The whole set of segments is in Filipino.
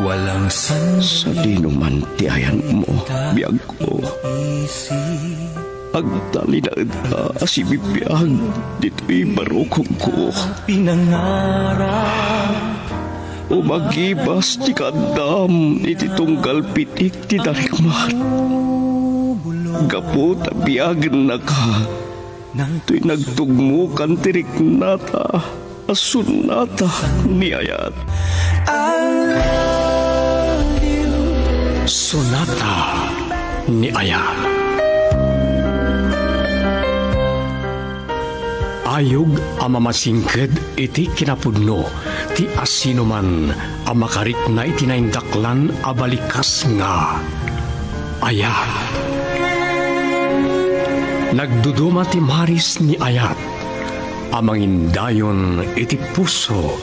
Walang Sa dinuman ti ayan mo, biyag ko. Agtalinaan ka, asibibiyag, dito'y barukong ko. pinangarap. Umagibas ti kadam, iti tunggal pitik ti darikman. Gapo tabiyag na ka, to'y nagtugmukan tirik nata, asunata ni ayat. Sonata ni Ayat. Ayog ang mamasingked iti kinapudno, ti asino man ang makarik na itinaindaklan abalikas nga Ayat. Nagduduma ti maris ni Ayat, amangindayon iti puso,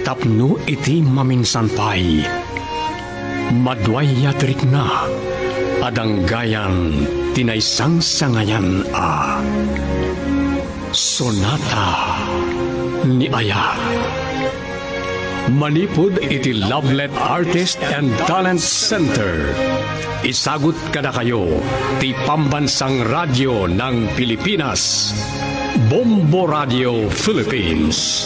tapno iti maminsanpay. Madway yatrik na, adanggayan tinaysang sangayan a. Sonata ni Ayat. Manipod iti Lovelet Artist and Talent Center. Isagot kada kayo ti Pambansang Radyo ng Pilipinas, Bombo Radio Philippines.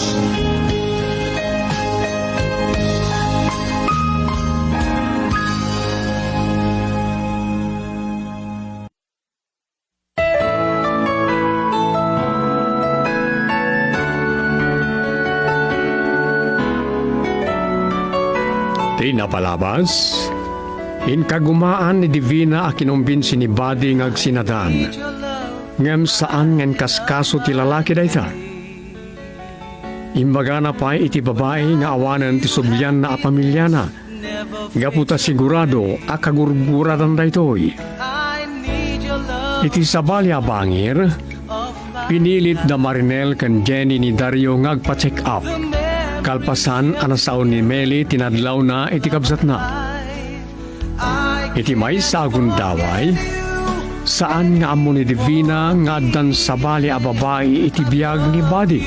Napalabas, inkagumaan ni Divina a kinumbinsi ni Badi ngag sinadan. Ngem saan ngen kaskaso ti lalaki dayta. Imbaga na pa iti babae nga awanan ti subyan na apamilyana. Gaputa sigurado a kagurguradan daytoy. Iti sabalya bangir, pinilit da Marinel kan Jenny ni Dario ngagpa-check up. Kalpasan anasaon ni Meli tinadlaw na iti kabsat na. Iti may sagun daway, saan nga amo ni Divina nga dan sabali a babae iti biyag ni Badi.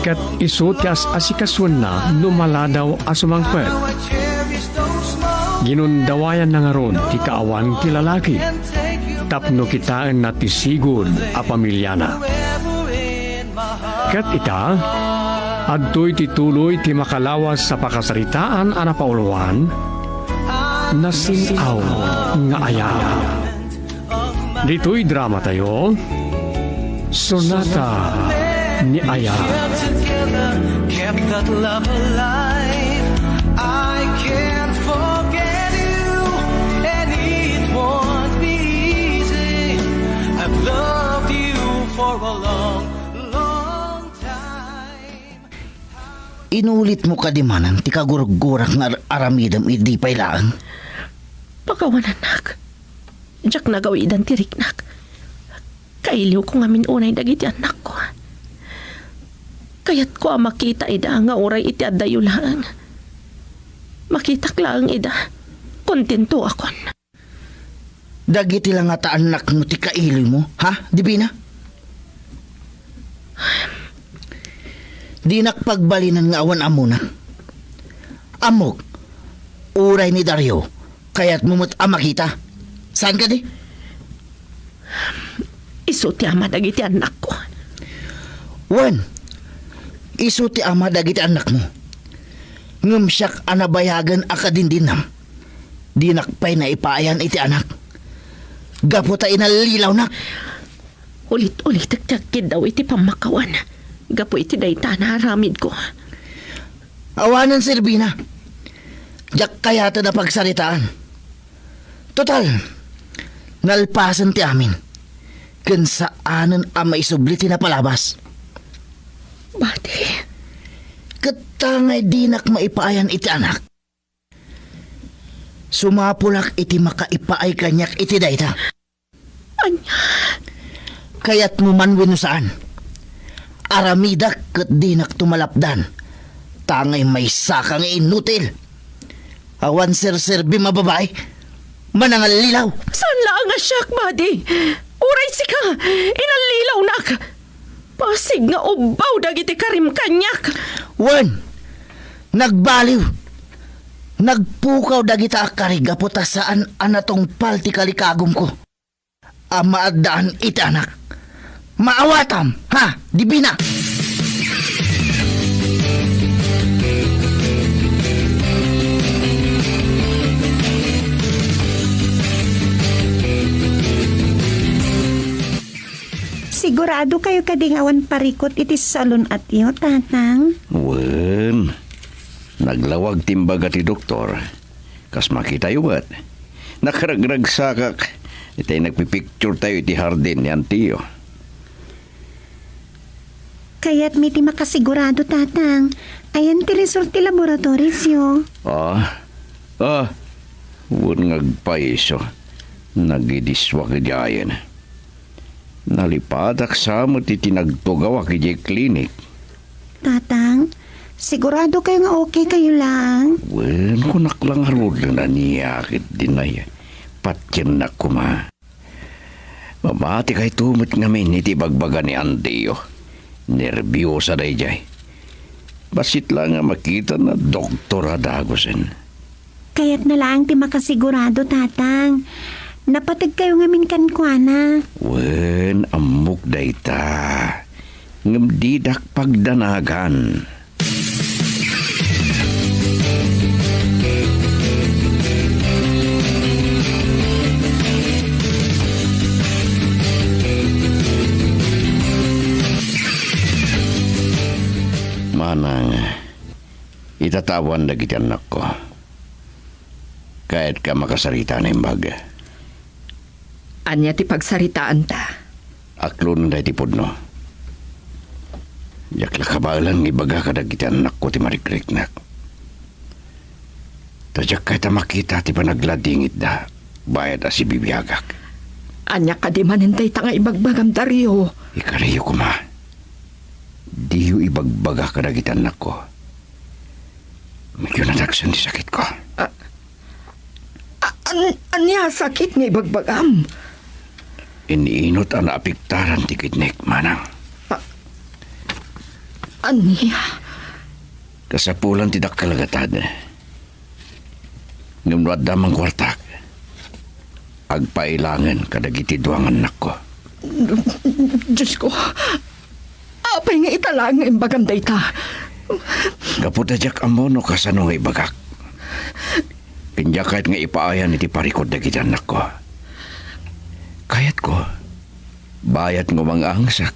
Kat iso ti asikaswan na numaladaw asumangpet. Ginundawayan na nga ron ti kaawan ti lalaki. Tapno kitaan na ti sigod a pamilyana. Kat ita, adto'y tituloy ti makalawas sa pakasaritaan ana pauluan na sinaw nga ayaw. Dito'y drama tayo, Sonata ni Ayat. Kept that love alive. I can't forget you, and it won't be easy. I've loved you for a long Inulit mo kadimanan ti kagurag-gurak nga aramidam idi pailaan. Pagawan anak. Diyak nagawidan ti riknak. Kailiw ko nga minunay dagiti anak ko. Kayat ko makita ida nga oray iti addayo lang. Makitak lang ida. Kontento akon. Dagiti lang nga anak mo ti kailiw mo, ha, Divina? Di nakpagbalinan nga awan amo na. Amok, uray ni Dario, kaya't mumut makita. Saan ka di? Isuti ama dagiti anak ko. Wan, isuti ama dagiti anak mo. Ngam siyak anabayagan akadindinam. Di nakpay na ipaayan iti anak. Gaputa inalilaw na. Ulit-ulit tagtagkid daw iti pamakawan. Gapo iti dayta na haramid ko. Awanan, Silvina. Diyak kayata na pagsalitaan. Total, nalpasan ti amin. Kan saanan ang maisublit na palabas. Bati. Katangay dinak maipaayan iti anak. Sumapulak iti makaipaay kanyak iti dayta. Anya? Kaya't mo man winusaan. Aramidak kat dinak tumalapdan. Tangay may sakang inutil. Awan sir-serbi mababay. Manangal lilaw. Saan lang nga siyak, Badi? Uray sika, inalilaw nak. Pasig nga ubaw dagiti karim kanyak. Wan, nagbaliw. Nagpukaw dagita akariga puta saan anatong palti kalikagom ko. Amaadaan iti anak. Maawatam, ha? Dibina! Sigurado kayo kadingawan parikot iti salon at iyo, tatang. Wen, naglawag timbaga ti doktor. Kas makita yubat. Nakaragrag sakak. Itay nagpipicture tayo iti hardin ni Antiyo. Kaya't may ti makasigurado, tatang. Ayan ti result ti laboratorisyo. Wen ngagpaiso. Nagidiswa kadayan. Nalipadak sa mo ti tinagtugawa kay klinik. Tatang, sigurado kayo nga okay kayo lang. Wen, kunak lang harod na niyakit din ay patyan na kuma. Mamati kay tumit ngamin iti bagbaga ni Antiyo. Nerbiyosa day jay. Basit lang nga makita na doktora Dagosen. Kaya't na lang ti makasigurado, tatang. Napatag kayo ngamin kankwana. Wen, amok day ta. Ngamdidak pagdanagan. Manang, itatawan na kita anak ko. Kahit ka makasarita na imbag. Anya ti pagsaritaan ta. Aklo na dahi tipod no. Yakla kabalan ibaga ka na kita anak ko ti marikrik-nak. Tadyak kahit makita ti panagladingit da. Bayad asi bibiyagak. Anya ka di manintay ta nga ibagbagam Dario. Ikarayo ko ma. Diyo ibagbaga ka na kita anak ko. Medyo nadagsan ti sakit ko. Anya sakit nga ibagbagam. Iniinot ang naapiktaran ti kidnek, manang. Anya? Kasapulan ti dakkalagatan. Ngunwad damang kwartak. Agpailangan kadagiti duangan anak ko. Diyos ko. Apay nga italang nga imbagam day ta. Kaputadyak amono kasano nga ibagak. Pinjakait nga ipaayan iti parikod dagiti anak ko. Kayat ko, bayat ngo mga angsak.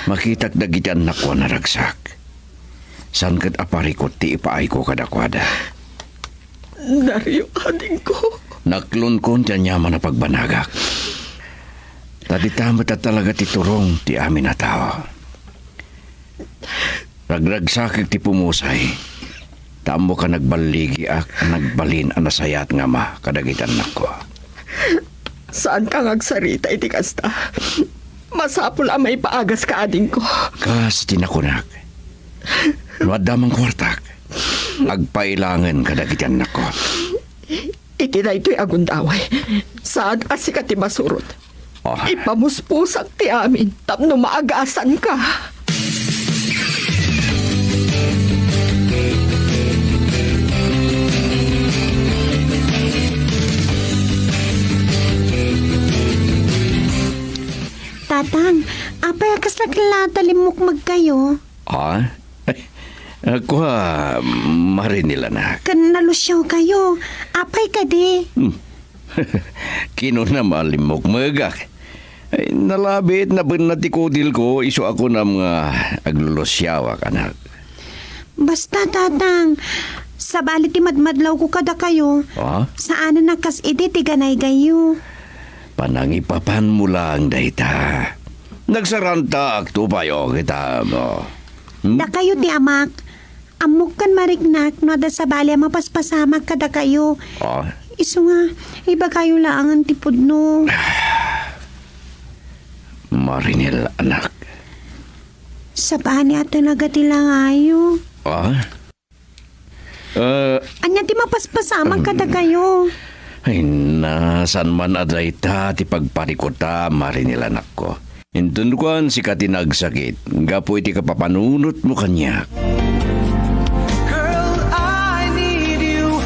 Makitak dagiti anak ko naragsak. San kat aparikod ti ipaay ko kadakwada. Dario, ading ko. Naklunkon tiyan yaman na pagbanagak. Tadi tamat at talaga ti turong ti amin na tao. Ragragsakig ti pumusay. Tamo ka nagbaligi ak nagbalin anasayat nga ma kadagitan nako. Saan ka ngagsarita iti kasta? Masapul ang may paagas ka ading ko. Kas tinakunak. Nuad damang kwartak. Agpailangan kadagitan nako. Iti na ito'y agundaway. Saan kasi ka ti masurot? Oh, Ipamuspusak ti amin. Tapno maagasan ka. Tatang, apay akas na kilatalimok magkayo. Ako marinila na. Kan nalusyaw kayo. Apay ka di. Kino na malimok magak. Ay, nalabit na binatikodil ko, iso ako na mga aglulusyawak, anak. Basta, tatang. Sa bali ti madmadlaw ko kada kayo. Saan na nakas iti ti ganay gayo. Panangipapan mo lang, dayta. Nagsaranta akto payo kita mo. Da kayo ti amak. Amok kan marignak no da sa bali mapaspasamak kada kayo. Iso nga, iba kayo lang ang tipod no. Marinil, anak. Sa bani at talaga tila ngayo. Anya ti mapaspasamak kada kayo. Ay, nasan man aday ta, ti pagparikot ta, marinil, anak ko. Intundkuan si katinagsakit, gapo iti kapapanunot mo kanya. Girl, I need you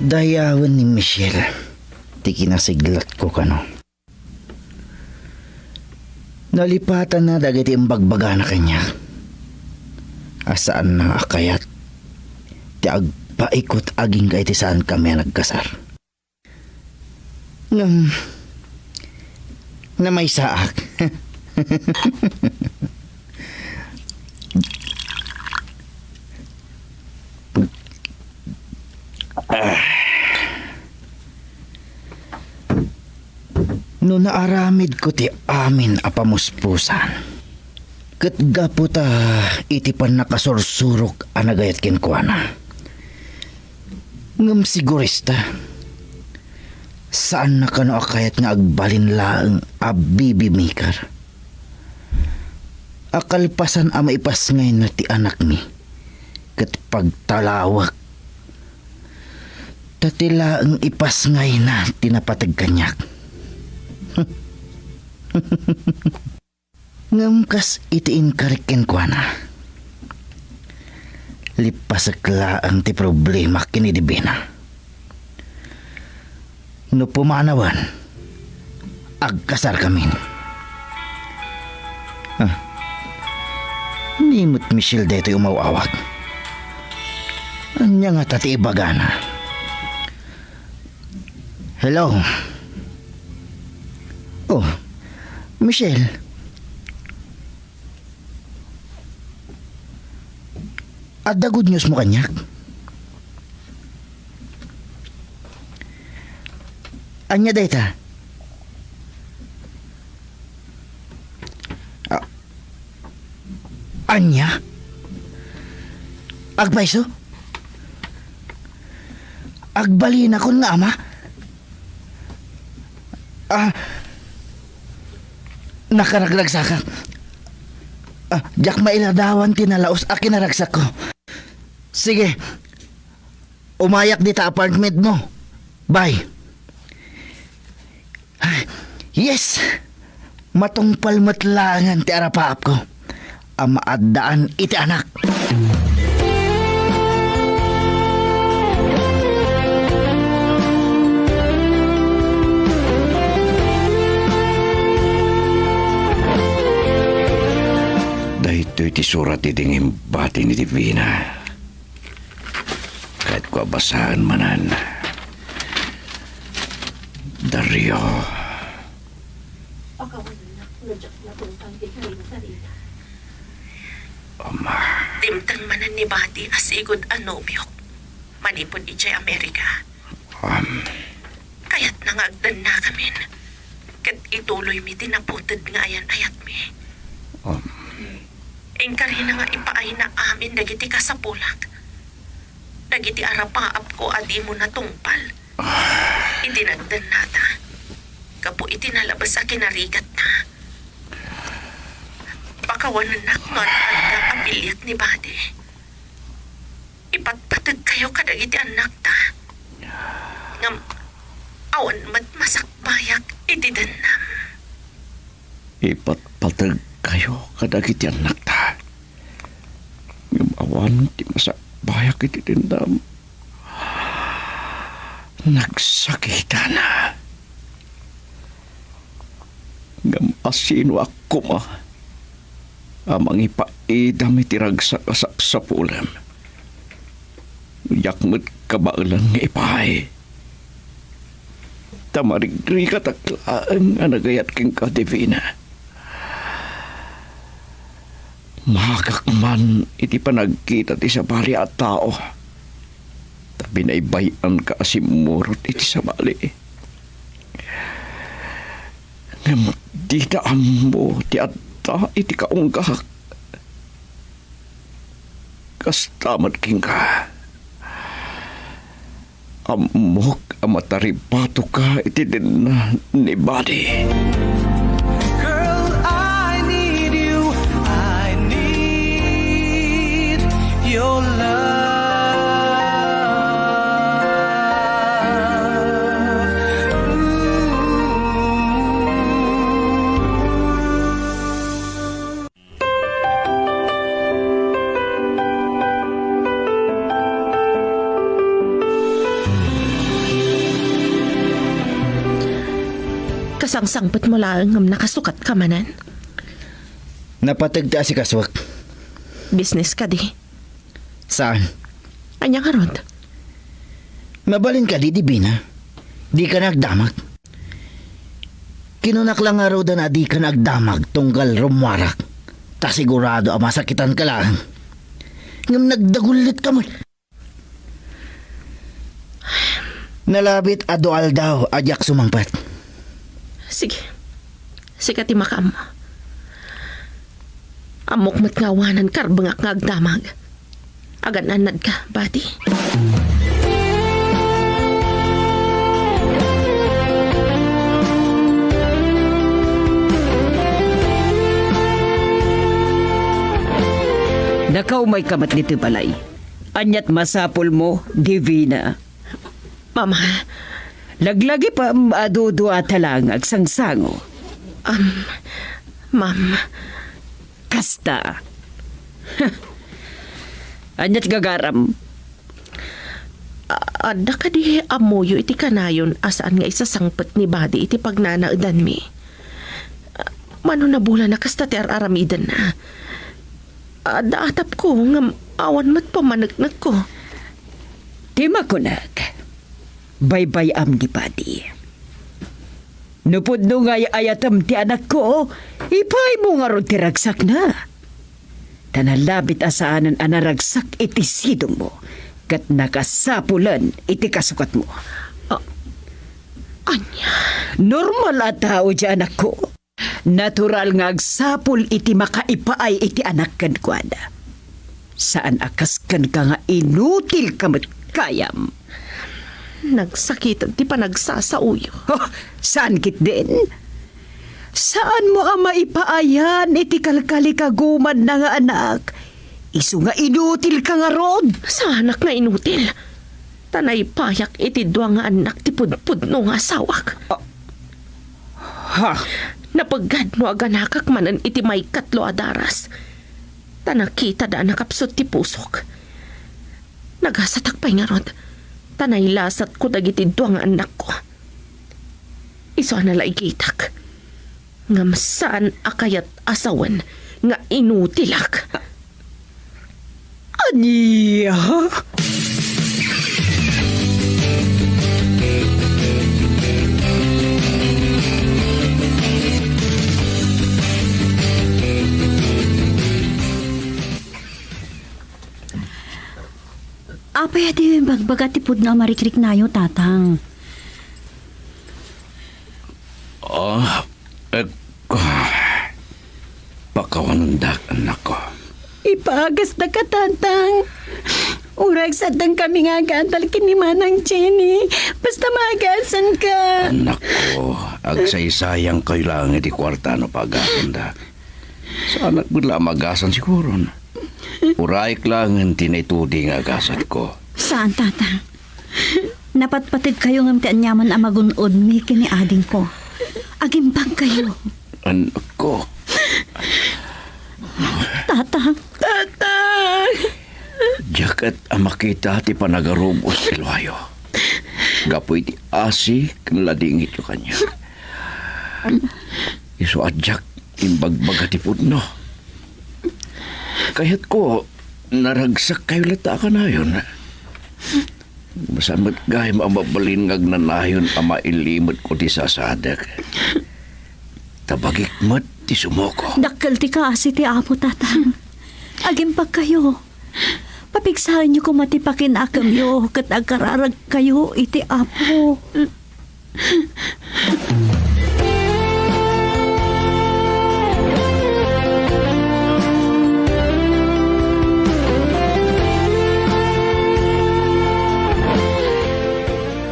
Dayawan ni Michelle. Ti kinasiglat ko kano. Nalipatan na dagiti ang bagbaga na kanya. Asaan na akayat. Ti agpaikot aging kay ti saan kami nagkasar. Na may saak. No naaramid ko ti amin apamuspusan. Ket gaputa iti pan nakasursurok anagayat kinkwana. Ngem sigurista. Saan na kano akayat nga agbalin laeng abibimikar. Akalpasan ama ipas ngayon na ti anak mi. Ket pagtalawak. Tatilaeng ipas ngayon na tinapatag kanyak. Ngamkas itiin karikin kwa na. Lipasakla ang ti problema kinidibina. No pumanawan, agkasar kami. Nimot Michelle deto'y umawawag. Anya nga tati ibagana. Hello? Oh, Michelle. Adda good news mo kanyak? Anya data? Anya? Agpaiso? Agbalin ako nga ama? Nakaraglag ka. Diyak mailadawan tinalaos akin naragsak ko. Sige. Umayak dita apartment mo. Bye. Yes. Matungpal matlangan ti arapaap ko. Amaadaan iti anak. Dahito iti surat iting imbati ni Divina. Kahit ko abasahan manan. Dario. Ama. Dimtang manan ni Bati asigod anomyok. Manipod ijay Amerika. Kaya't nangagdan na kamin. Kat ituloy mi tinaputid nga ayan ayat mi. Ingkari na nga ipaay na amin dagiti kasapulak. Dagiti arapaap ko adi mo na tungpal. Itinagdan nata. Kapo itinalabas sa kinarigat na. Pakawanan na ngon ang apilyat ni Bade. Ipatpatag kayo kadagiti anak ta. Ngam, awan mat masakbayak itidanam. Ipatpatag kayo kadagiti anak ta. Ngam awan ti masakbayak ititindam. Nagsakita na. Ngam asino ako ma. Amang ipaidam itiragsak sa pulam. Yakmet kabailan nga ipahay. Tamarigri kataklaan nga nagayat king ka Divina. Mahakakman iti panagkita ti sa bali at tao. Tabi na ibayan ka asimurot iti sa bali. Ngam di daan mo ti at iti kaunggak. Kastamat king ka. Amok amataribato ka iti din ni Badi. Girl, I need you. I need your love. Kasangsangpet mo lang ngam nakasukat ka manan. Napatagta si Kaswak. Business ka di. Saan? Anya nga rod. Mabalin ka di Bina. Di ka nagdamag. Kinunak lang nga raw na di ka nagdamag tunggal rumwarak. Ta sigurado ang masakitan ka lang. Ngam nagdagulit ka mo. Nalabit adoal daw ajak sumangpat. Sige. Sige ti makam. Amok mat ngawanan karbangak ngagdamag. Agan anad ka, bati. Nakaw may kamat nito balay. Anyat masapol mo, Divina. Mama, Laglagi pa adudu atalang agsangsango. ma'am, Kasta. Anyat gagaram. ada ka di amoyo iti kanayon asaan nga isasangpet ni Badi iti pagnanaudan mi. Mano na bula na kasta ti aramidan na. Ada atap ko nga awan mat pamanagnak ko. Di makunag. Baybay am di Badi. Nupod no nga ayatam ti anak ko, ipay mo nga ron tiragsak na. Tanalabit asaanan anaragsak iti sidong mo. Kat nakasapulan iti kasukat mo. Anya, Normal at tao di anak ko. Natural nga agsapul iti makaipaay iti anak kan kwada. Saan akas kan ka nga inutil kamat kayam. nagsakitan ti panagsasauyo. Oh, saan kit din? Saan mo ang maipaayan iti kalkalikaguman na nga anak? Isu nga inutil ka nga rod. Sa anak nga inutil. Tanay payak iti dua nga anak ti pudpud no nga sawak. Ha? Napagad no aganakak manan iti may katlo adaras. Tanakita da nakapsot ti pusok. Nagasatakpay nga rod. Tanay lasat ko dagiti dua nga anak ko. Iso na laigitak. Ngam saan akayat asawan nga inutilak. Aniya? Apay adi yung bagbaga tipod na marikrik na yung tatang. Pakawanundak anak ko. Ipagas na ka, tatang. Urag sadang kami nga gantal kinimanang Jenny. Basta magasan ka. Anak ko, agsaysayang kayo lang iti kwarta no pag-asanda. Sa anak mo lang magasan siguro. Uraik lang ang tinaitudi nga agasat ko. Saan, tatang? Napatpatid kayo ng tianyaman amagunod mi kini ading ko. Agimbang kayo. Anak ko, Tatang. Tatang! jakat ang makita ti panagarubos silwayo. Gapoy ti asi kan ladingit yung kanya. Iso adjak imbagbaga ti pudno. Kaya't ko, naragsak kayo lata ka na yun. Masamot gaya mababalin ngag nanayon ama ilimot ko ti sasadak. Tabagik mat ti sumoko. Dakkel ti kaasi ti apo, tatang. Agimbang kayo. Papigsahan niyo kung matipakin akam yo kat agkararag kayo iti apo.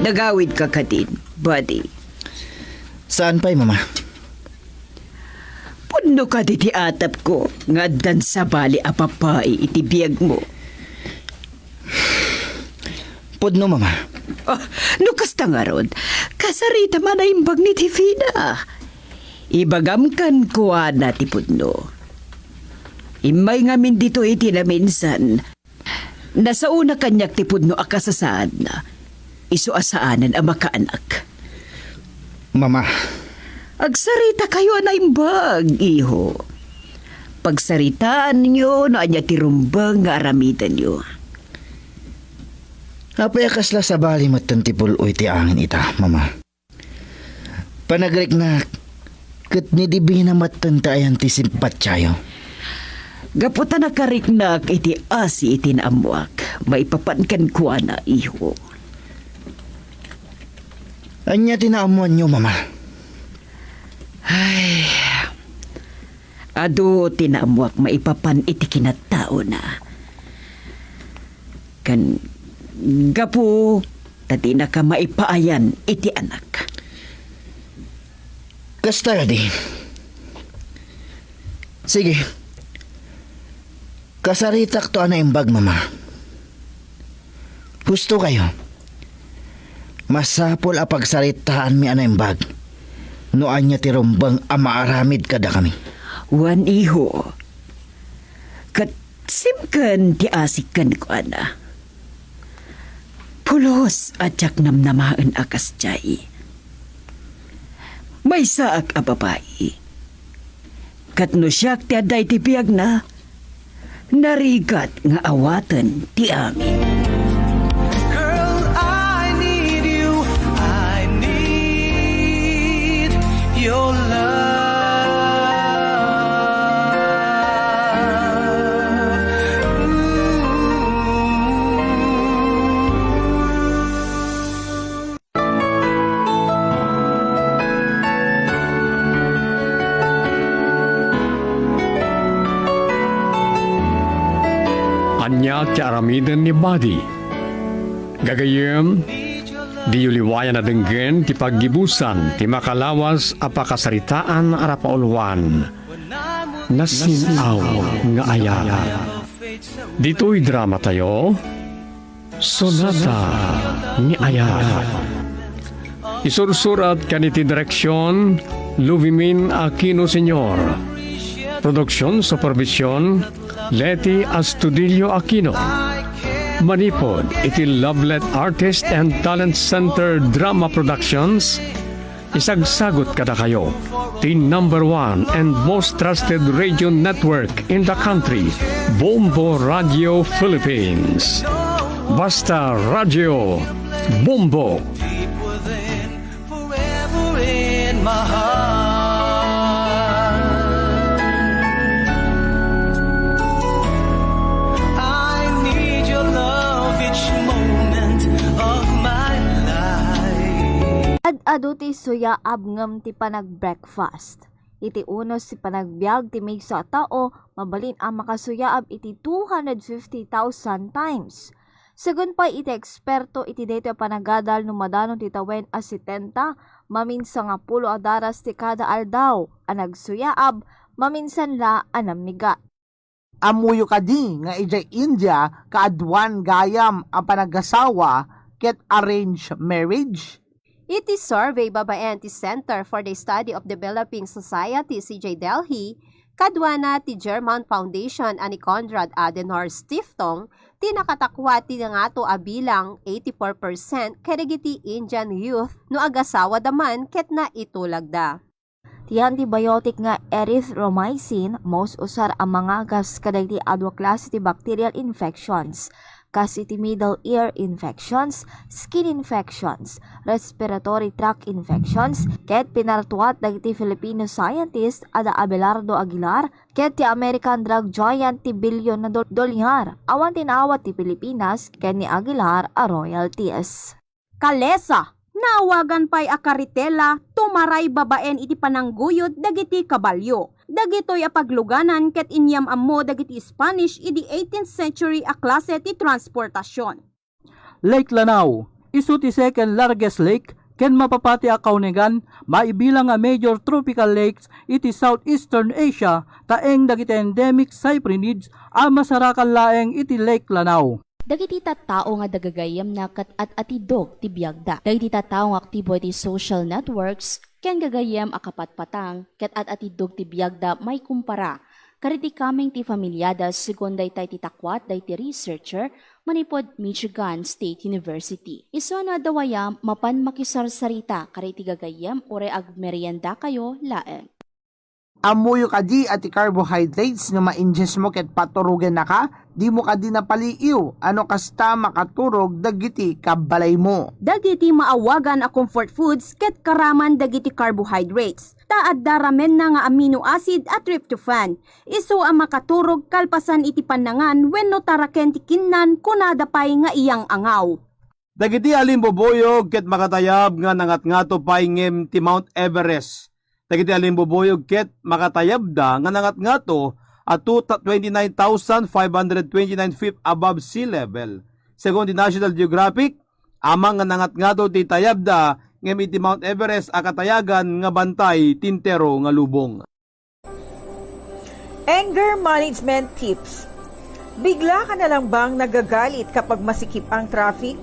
Nagawid ka kadin, Buddy. Saan pa'y mama? Puno ka di atap ko, nga dan sa bali apapay iti biyag mo. Pudno mama. Oh, nukas nga rod, kasarita man ay imbag ni Tifina. Ibagam kan kuha na ti Pudno. Imay ngamin dito iti na minsan. Nasa una kanyak ti Pudno akasasaan na. Isu asaanan ang makaanak. Mama, Agsarita kayo na imbag, iho. Pagsaritaan niyo, no anya tirumbang nga aramidan niyo. Apay kasla sa bali matantipul uy ti angin ita, mama. Panagrik na kat ni dibi na matantayan ti simpat chayo. Gaputan na kariknak iti asi iti naamuak. Maipapankan ko na, iho. Anya tinaamuan nyo, mama. Ay, ado tinamuak maipapan iti kinatao na. Kan gapu, tati na ka maipaayan iti anak. Kasta di. Sige. Kasaritak to ana imbag, mama. Gusto kayo. Masapol a pagsaritaan mi ana imbag. Noan niya tirumbang amaaramid kada kami. Wan iho. Kat simkan ti asikan ko ana. Pulos at yak namnamaan akas jay. May saak a babae. Kat no siyak ti aday ti biyag na. Narigat nga awatan ti amin. Girl, I need you. I need your Anya ti aramidan ni Buddy. Gagayem, di yuliwayan na denggen ti paggibusan ti makalawas a pakasaritaan arapaulwan. Nasinaw nga ayala. Dito'y drama tayo, Sonata ni Ayala. Isursurat kaniti direksyon, Luvimin Aquino Sr. Produksyon, supervisyon, Leti Astudillo Aquino. Manipod, iti Lovelet Artist and Talent Center Drama Productions. Isagsagot kada kayo, the #1 and most trusted radio network in the country, Bombo Radio Philippines. Basta Radio Bombo. deep within, forever in my heart. I need your love each moment of my life. Ad-ado ti suya abngam ti panag-breakfast. Iti unos ti panagbiag ti may sa tao, mabalin ang makasuyaab iti 250,000 times. Segun pa iti eksperto iti dito panagadal no madanon ti tawen a 70, maminsan nga 10 adaras ti kada aldaw, ang nagsuyaab, maminsan la anamiga. Amuyo ka di nga ijay India kaadwan gayam ang panagasawa ket arranged marriage. Iti survey babaen ti Center for the Study of Developing Society CJ Delhi, kadwana ti German Foundation ani Konrad Adenauer Stiftung, ti nakatakwa ti nga to abilang 84% kadagiti Indian youth no agasawa daman ket na itulagda. Ti antibiotic nga erythromycin, most usar ang mga gas kadagiti adwa klase ti bacterial infections, kas iti middle ear infections, skin infections, respiratory tract infections, ket pinartuat dagiti Filipino scientist ada Abelardo Aguilar, ket ti American drug giant ti bilyon na dolyar, awan tinawat ti Pilipinas, ket ni Aguilar a royalties. Kalesa, naawagan pa'y akaritela, tumaray babaen iti panangguyod dagiti kabalyo. Dagitoy a pagluganan ket inyam ammo dagiti Spanish iti 18th century a klase ti transportasyon. Lake Lanao, isu ti second largest lake ken mapapati a kaunigan, maibilang nga major tropical lakes iti Southeastern Asia, taeng dagiti endemic cyprinids a masarakan laeng iti Lake Lanao. Dagiti tattao nga dagagayam na kat at atidog ti biyagda. Dagiti tattao nga aktibo ti social networks, ken gagayam akapatpatang, ket at atidog ti biyagda may kumpara. Kariti kaming ti familyadas, segun daytay ti takwat, day ti researcher, manipod Michigan State University. Iso na dawayam mapan makisarsarita kariti gagayam ore ag merienda kayo laeng. Amuyo ka di at carbohydrates nga ma-ingest mo ket paturugan na ka, di mo ka di napaliiw, ano kasta makaturog dagiti kabalay mo. Dagiti maawagan a comfort foods ket karaman dagiti carbohydrates. Taad daramen na nga amino acid at tryptophan. Isu ang makaturog kalpasan iti panangan wenno taraken ti kinnan kunada pay nga iyang angaw. Dagiti alimboboyog ket makatayab nga nangat-ngato pay ngem ti Mount Everest. Dagiti alimboboyog ket makatayab da nga nangat-ngato at 29,529 feet above sea level. Según di National Geographic, amang nga nangat-ngato ti tayab da ngem iti Mount Everest akatayagan nga bantay tintero nga lubong. Anger management tips. Bigla ka na lang bang nagagalit kapag masikip ang traffic?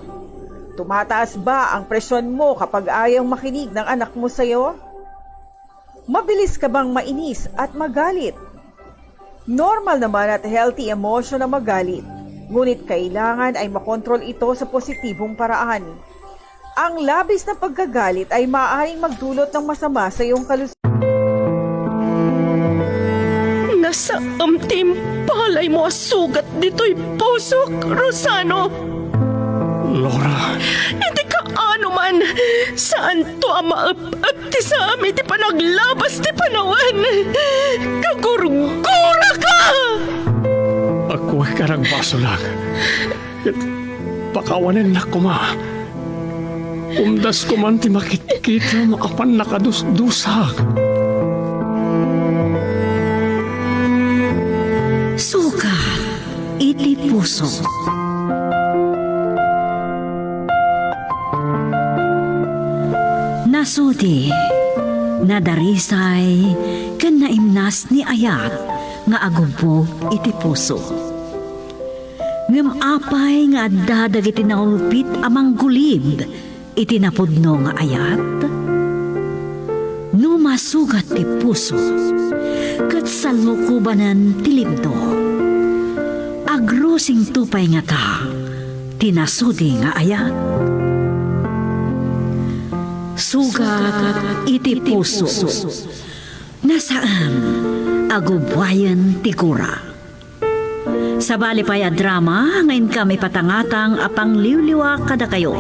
Tumataas ba ang presyon mo kapag ayaw makinig ng anak mo sa'yo? Mabilis ka bang mainis at magalit? Normal naman at healthy emotion na magalit, ngunit kailangan ay makontrol ito sa positibong paraan. Ang labis na pagkagalit ay maaaring magdulot ng masama sa iyong kalusugan. Nasa palay mo sugat dito'y pusok, Rosano. Laura. Hindi ka ano man. Saan to ang maap-ap ti sa amin ti panaglabas ti panawan? Kagurgura ka! Ako ay karang baso lang. Pakawanin na ko ma. Umdas ko man ti makikita maapan nakadusdusak. Sugat iti puso. Nasudi, nadarisay, ken naimnas ni ayat, nga agubog iti puso. Ngem apay nga dadag iti naulpit amang gulib, iti napudno nga ayat. Numasugat ti puso, ket salukubanan ti libdo. Agrosing tupay nga ta, tinasudi nga ayat. Sugat iti puso. Nasaan agubwayan ti kura. Sa balipay a drama, ngayon kami patangatang apang liwliwa kada kayo.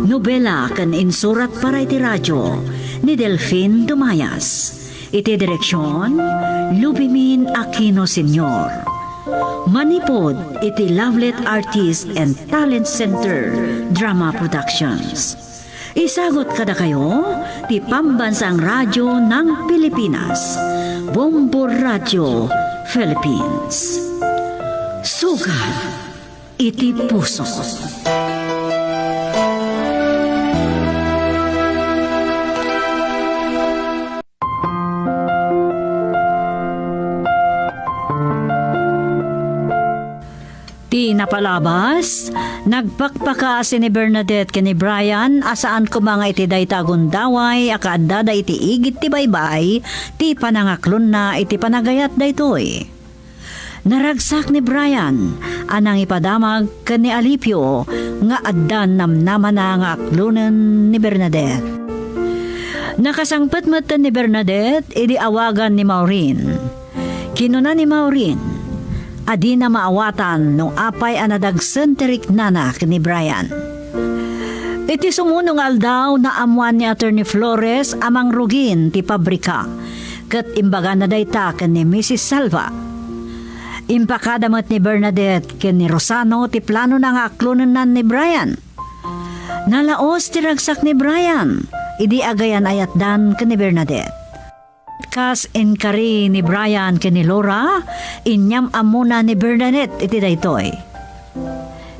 Nobela kan insurat para iti radyo ni Delfin Dumayas. Iti direksyon, Lubimin Aquino Sr. Manipod iti Lovelet Artist and Talent Center Drama Productions. Isagot kada kayo, ti Pambansang Radyo ng Pilipinas, Bombo Radio, Philippines. Sugat iti puso. Ti napalabas, nagpakpaka si ni Bernadette ken ni Brian asaan ko mga iti daytagon daway akaadada iti igit ti baybay ti panangaklon na iti panagayat daytoy. Naragsak ni Brian anang ipadamag ken ni Alipio nga addan namnaman na nga aklunen ni Bernadette. Nakasangpatmatan ni Bernadette idi awagan ni Maureen. Kinuna ni Maureen adi na maawatan nung apay anadagsen tirik nanak ni Brian. Iti sumunong aldaw na amuan ni Attorney Flores amang rugin ti pabrika ket imbaga na dayta ken ni Mrs. Salva. Impakadamat ni Bernadette ken ni Rosano ti plano na nga aklunan ni Brian. Nalaos ti ragsak ni Brian idi agayan ayatdan ken ni Bernadette. Kas inkari ni Brian ken ni Laura, inyam amuna ni Bernadette iti daytoy.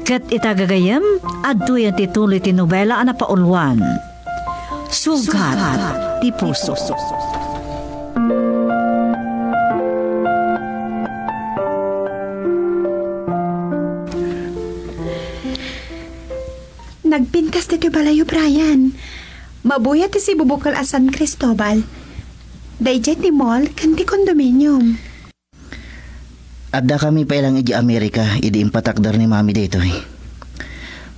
Ket itagagayem, adto yan tituloy ti nobela na paulwan. Sugat ti puso. Nagpintas dito balayo, Brian. Mabuya ti si bubukal a San Cristobal. Dayjay ti mall kan ti kondominium. Adda kami pa ilang iji Amerika, idi impatakdar ni mami dito eh.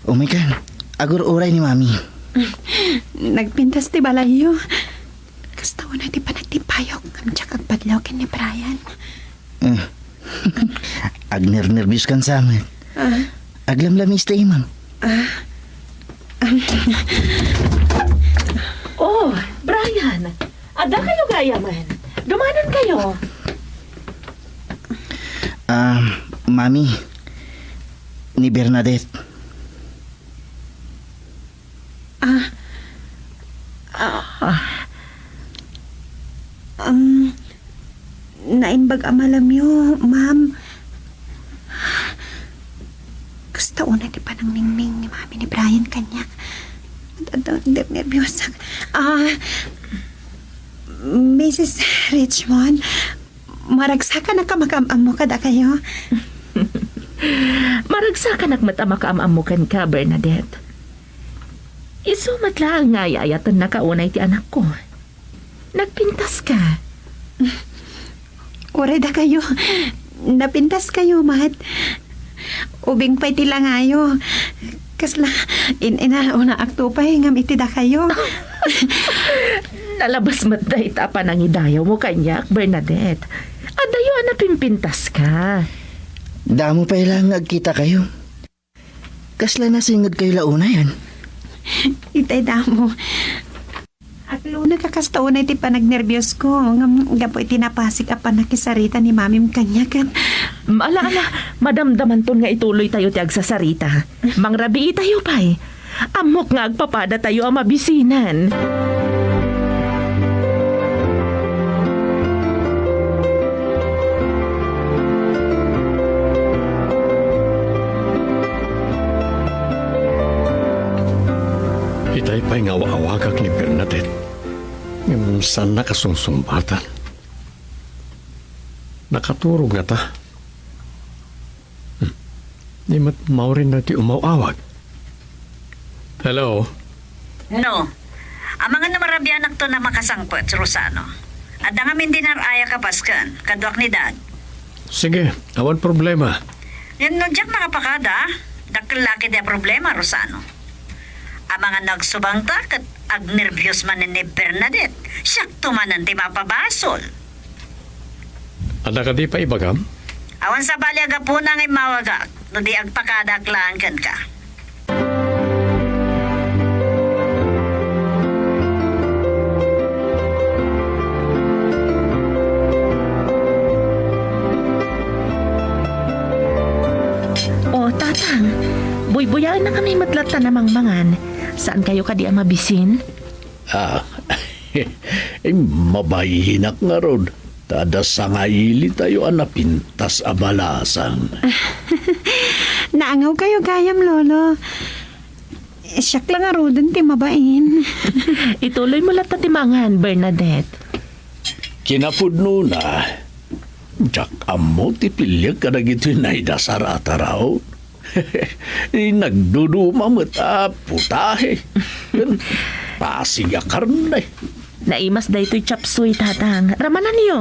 Umikan, agur uray ni mami. Nagpintas ti balayo. Kasta na ti pa nagtipayok. Amtsak agpadlawkin ni Brian. Agner-nervous kan samet. Aglamlamis tayo, ma'am. Oh, Brian. Ada kayo gayaman. Dumanan kayo. Mami. Ni Bernadette. Nainbag amalamyo, ma'am. Kasta una di pa nang ningning ni mami ni Brian kanyak. Nervyos. Mrs. Richmond, maragsakan na kamakam-am mo kada kayo. Maragsakan ak matamakamaamukan ka, Bernadette. Isumat lang nga ayatan na kaunay ti anak ko. Nagpintas ka. Ore da kayo. Napintas kayo, Mat. Ubing pa'y tila ngayo. Kasla, ina una akto pa'y ngamiti da kayo. Nalabas matday tapan ang idayaw mo kanyak, Bernadette. Adayo na pimpintas ka. Damo pa ilang agkita kayo. Kasla na singad kayo launa yan. Itay damo. Aklo na kakastaw na iti panagnervyos ko. Gapo iti napasik a panakisarita ni mamim kanyakan. Ala, madamdaman ton nga ituloy tayo ti agsasarita. Mangrabi tayo pa'y. Amok nga agpapada tayo ang mabisinan. Itay pa'y ngawa-awagak ni Bernadette. Saan nakasungsumbatan? Nakaturog nga ta. Di mat maurin na ti umawawag. Hello? No. Ang mga namarabyanak to na makasangpot, Rosano. At ang amin dinar aya kapaskan, kaduak ni Dad. Sige, awan problema. Yan no, Jack nakapakada. Dakalaki de problema, Rosano. Ang mga nagsubang takat, agnervyos man ni Bernadette. Siyak tumanan ti mapabasol. Ada ka di pa ibagam? Awan sa bali agapuna ngay mawagak, no di agpakadaklaan kan ka. O, tatang, buy-buyain na kami matlata namang mangan. Saan kayo kadi mabisin? Mabahinak nga ron. Tada sa ngaili tayo anapintas abalasan. Naangaw kayo gayam, Lolo. Siyak lang arudan ti mabain. Ituloy mo lata ti mangan, Bernadette. Kinapudno na. Jak amo ti pilyag ka na gito na idasar-ataraw. Nagduduma mata putahe. Pasiga karne. Naimas da ito'y chapsuy, tatang. Ramanan niyo.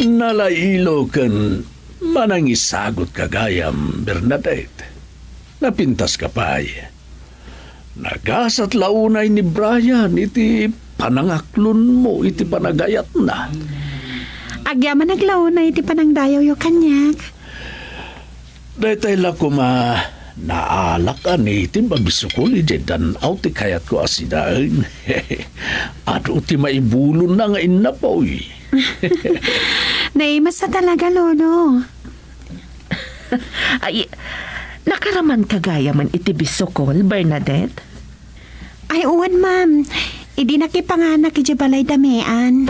Nalailo kan manangisagot kagayam, Bernadette. Napintas ka pa'y. Nagasat launay ni Brian, iti panangaklon mo, iti panagayat na. Agyaman naglaon na iti panangdayaw yo kanyak. Dahil la kuma naalak iti mabisukol iti dan ti kayat ko asidaan. Ado ti maibulon na nga inapaw. Naimas sa talaga, Lolo. Ay, nakaraman kagaya man iti bisukol, Bernadette? Ay, uwan, ma'am. Idi nakipanganak iti balay damean.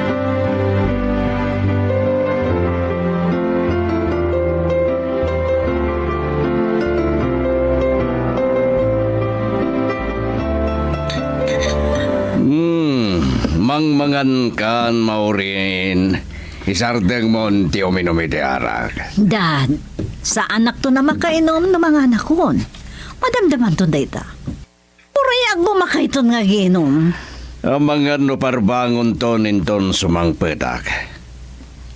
Mangmangan kan Maureen. Isardeng mon ti uminom iti arak. Dad, sa anak to na makainom ng mga anak ko. Madamdaman to data. Uray ag bumakaiton nga ginom. Ang mga no parbangon to ninton sumangpetak.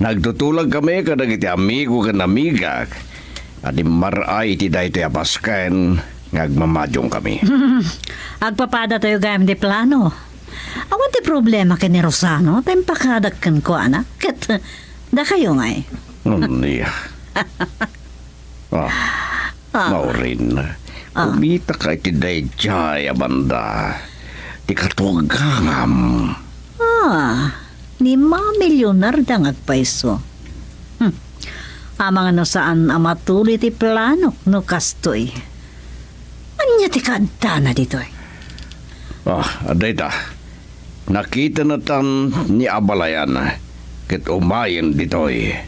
Nagtutulag kami kadag iti amigo kan amiga. Adi maray ti dahi iti abasken ngagmamadyong kami. Agpapada tayo gayam di plano. Awan ti problema kay ni Rosano, tayo pakadagkan ko, anak. Kat, da kayo nga eh. Iya. Maureen. Kumita ka iti dahi jaya banda. Ti katugangam. Ni mga milyonar da ngagpaiso. Amang ano saan amatuli ti plano no kastoy. Anya ti kadana dito eh. Aday ta. Nakita na tan ni Abalayan. Ket umayin dito eh.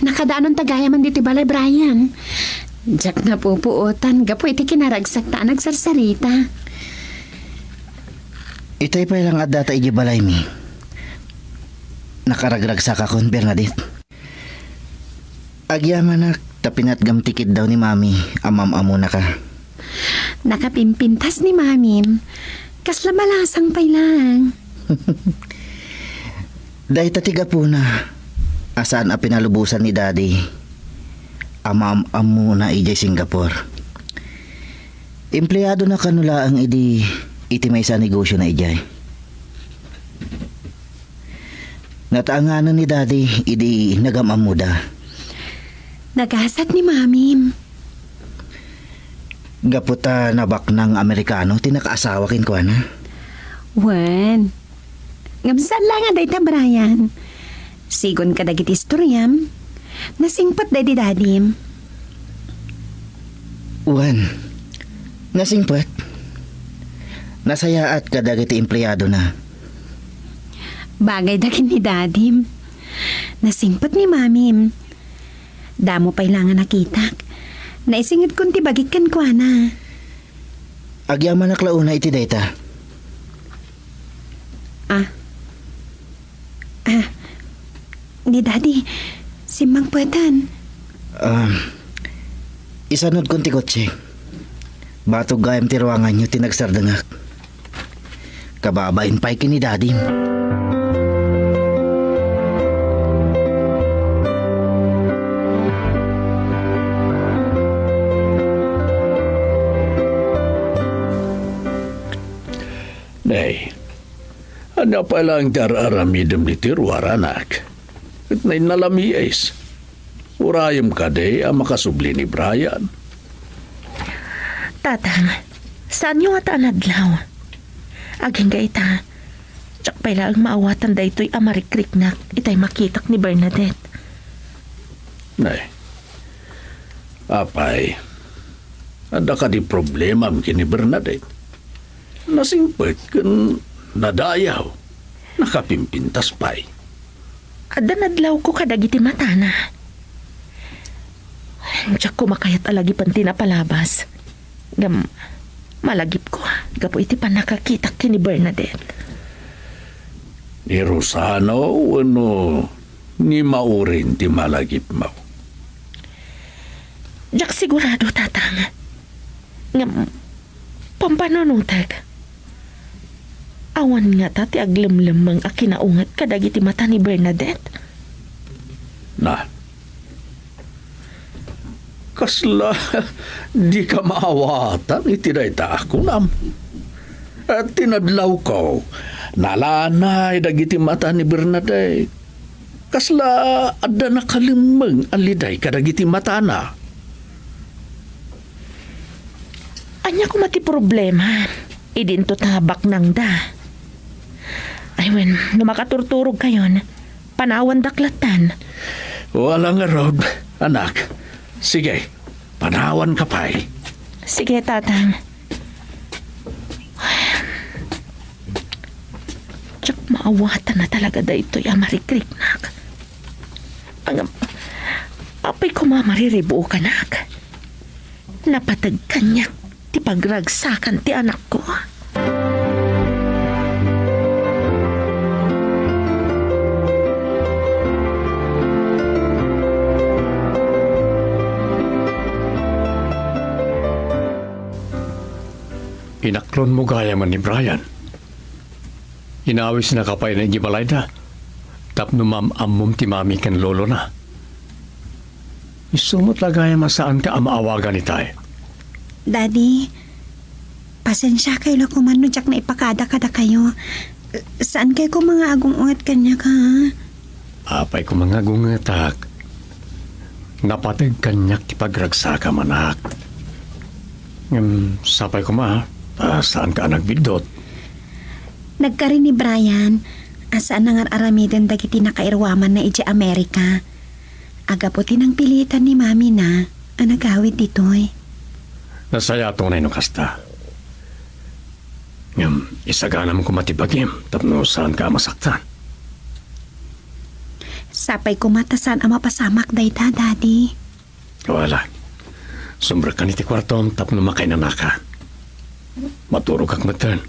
Nakadaanon tagaya man dito balay, Brian. Diyak na pupuotan, gapo iti kinaragsak ta nagsarsarita. Itay pa lang at data iji balay mi. Nakaragrag sa kakon, Bernadette. Agyaman na tapinat gamtikid daw ni Mami, amam-amo na ka. Nakapimpintas ni Mamim. Kasla malasang pay lang. Dahil tatiga po na. Asaan a pinalubusan ni Daddy? Amam-amo na ijay Singapore. Empleyado na kanula ang iti may sa negosyo na ijay. Nataanganan ni Daddy, idi nagamamuda. Nagasat ni Mamim. Gaputa nabak ng Amerikano, tinakaasawa kin ko na. Wan. Ngamsan lang nga dayta, Brian. Sigon ka dagiti istoryam. Nasingpat day di dadim. Wan. Nasingpat. Nasayaat ka dagiti empleyado na. Bagay dagin ni dadim. Nasingpat ni Mamim. Damo pa'y lang nakita. Naisingit kun ti bagikan ko na. Agyaman na klauna iti dayta. Ni Daddy, si Mang Pwetan. Isanod kun ti kotse. Batog gayam ti ruangan nyo tinagsardangak. Kababain pa'y kini Daddy. Nay, ano pa lang dararamidam ni Tiruar, anak? At na inalami es. Urayam ka day ang makasubli ni Brian. Tatang, saan yung ata anadlaw? Aging gaita, tsak pa'y lang maawatan da ito'y amarikrik na itay makitak ni Bernadette. Nay, apay, ada ka di problema kini Bernadette. Nasingpet kan nadayaw, nakapimpintas pa'y. Ada nadlaw ko kadagiti mata na. Diyak ko makayat alagi panti na palabas. Malagip ko. Gapo iti pa nakakitak ki ni Bernadette. Ni Rosano, ano, ni Maurin ti malagip mo. Diyak sigurado, tatang. Pampanunutag. Awan nga tati aglemlemang akinaungat kadagiti mata ni Bernadette. Na, kasla, di ka maawatan, itiday ta ako nam. At tinadlaw ko, nalanay dagiti mata ni Bernadette. Kasla, ada nakalimang aliday kadagiti mata na. Anya ko mati problema. Idinto tabak nang da. Aywen, numakaturturog kayon. Panawan daklatan. Walang arod, anak. Sige, panawan ka pa'y. Sige, tatang. Tsak maawatan na talaga da ito'y amarikrik-nak. Apay ko mamariribuo ka, nak. Napatag kanyak ti pagragsakan ti anak ko. Inaklon mo gaya man ni Brian. Inawis na kapay na Gibalayda. Tapno amom ti mami kan lolo na. Isumot lagaya masaan ka amaawagan ni tayo. Daddy, pasensya kayo lang kumano jak na ipakada-kada kayo. Saan kayo ko mga agong ungat kanya ka? Apay ko mga gungatak. Napatag kanyak ti pagragsaka manak. Sapay ko saan ka nagbidot? Nagkarin ni Brian, asaan nangar aramiden dagiti nakairwaman na iti Amerika. Agaputi ng pilitan ni mami na ang nagawid ditoy. Nasaya tunay no kasta. Isagana mo kumatibagim, tapno saan ka masaktan. Sapay kumatasan ang mapasamak dayta, Daddy. Wala. Sumbra ka niti kwartom, tapno makainanaka. Maturog kak matan.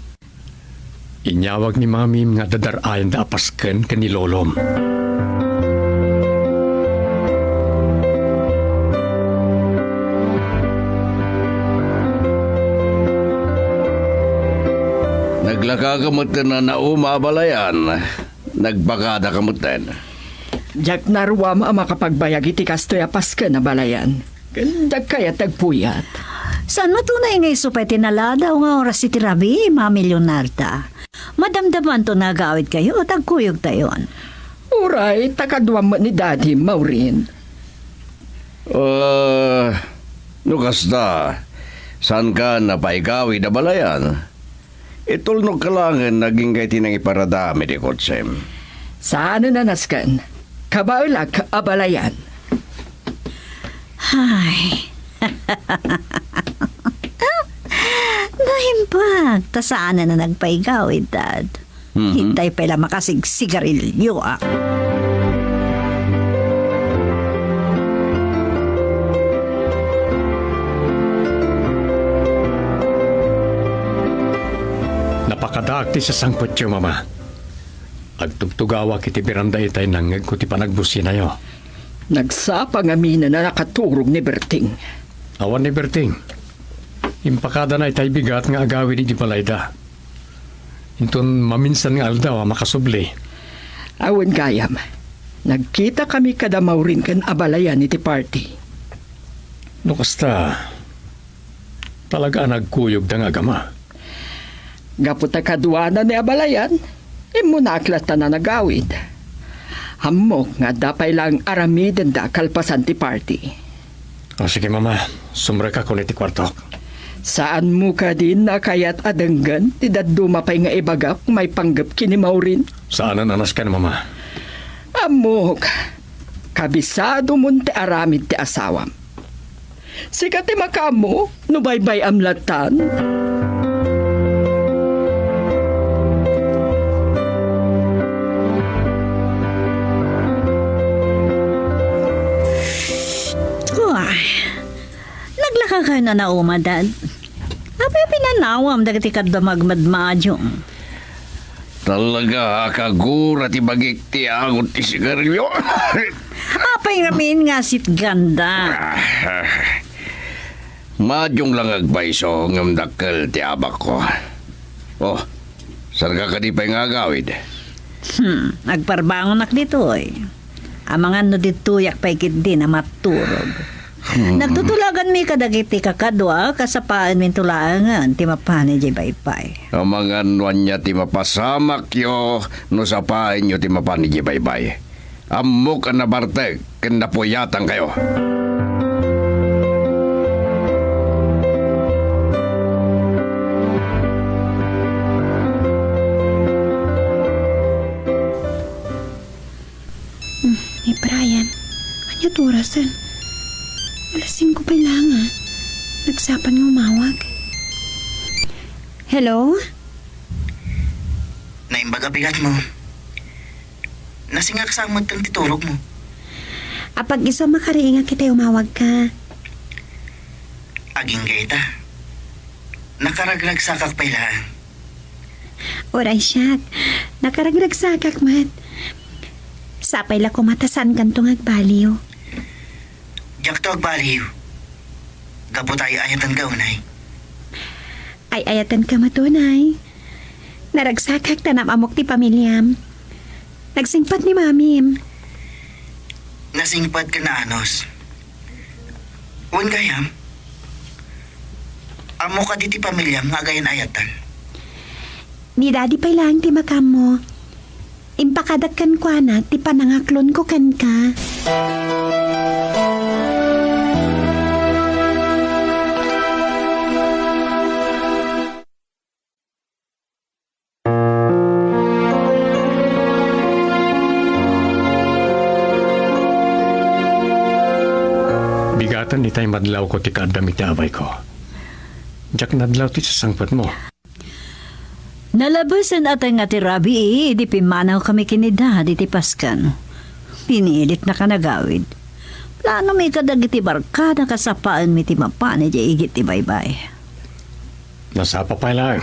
Inyawag ni mami nga dadarayan da apasken ka ni lolom. Naglaka kamutan na naumabalayan. Nagbakada kamutan. Jak narwam ang makapagbayag iti kastoy apaska na balayan. Dag kaya tagpuyat. Saan matunay nga isupay tinalada o nga oras iti Rabi, Mami Leonarda? Madamdaman to nagawid kayo o tagkuyog tayon? Uray, takadwam ni Daddy, Maureen. Nukasta, saan ka napaigawid na balayan? Itulnog ka lang naging kay tinang iparadami di kotsem. Saan na naskan? Kabaulak abalayan. Hay. Nahimpag, tasaan na nagpaigawid, Dad. Hintay pala makasigsigarilyo ah. Napakadaak ti sa sangputyo, Mama. Agtugtugawa kiti biranda itay nangag ko ti panagbusi na yo. Nagsapang amina na nakaturog ni Berting. Awan ni Berting. Impakada na itay bigat nga agawin ni Gibalayda. Intun maminsan nga aldaw makasubli. Awan gayam. Nagkita kami kada Maureen kan abalayan iti party. Nukasta, talaga nagkuyog da nga gama. Gaputa kaduana ni abalayan, imunaklata na nagawid. Hamok nga dapay lang aramiden da kalpasan ti party. O sige, Mama, sumre ka kulit ti kwartok. Saan mo ka din na kaya't adanggan ti daduma pa'y nga ibagap may panggap kini Maureen? Saan nanas ka na, Mama? Amok, kabisado mo ti aramid ti asawam. Sikat ti makamo, nubaybay amlatan. Naglaka kayo na nauma, Dad. Apay pinanawam dagiti kadamagmadmadyong. Talaga, kagura ti bagik ti agot ti sigarilyo. Apay ramin nga sit ganda. Madyong lang agbayso ng dakkel ti abak ko. Oh, sarga ka di pa'y nga agawid. Agparbangon nak dito eh. Amangan no dituyak pa'y kit din na maturog. Nagtutulagan mi kadagiti kakadwa kasapaan min tulangan ti mapani jay baypay. Amangan wanya ti mapasamak yo no sapain yo ti mapani jay baybay. Amok na bartek kenda puyatang kayo. Brian, kanya turasan. Alasing ko pa lang Nagsapan ng umawag. Hello? Naimbaga bigat mo. Nasingak sa amot ang titurog mo. Apag isa makariinga kita umawag ka. Aging gaita. Nakaraglag sakak pa ilaan. Oray siya. Nakaraglag sakak mat. Sapay la kumatasan kantong agbaliw. Jak to agbaliw. Gapo tayo ayatan ka unay. Ay ayatan ka matunay. Naragsakak tanam amok ti pamilyam. Nagsingpat ni mamim. Nasingpad ka na, Anos. Wan kayam? Amo ka di ti pamilyam nga gayan ayatan. Ni daddy pa lang ti makam mo. Impakadakkan ko na ti panangaklon ko kan ka. Bigatan ni tayo madlaw ko ti kadamit ti abay ko. Diyak nadlaw ti sasangpat mo. Nalabasan at nga ti Rabi di pimanaw kami kinida di ti Paskan. Pinilit na ka nagawid. Plano may kadagiti barkada kasapaan mi ti mapani di igit ti baybay. Nasapa pa lang.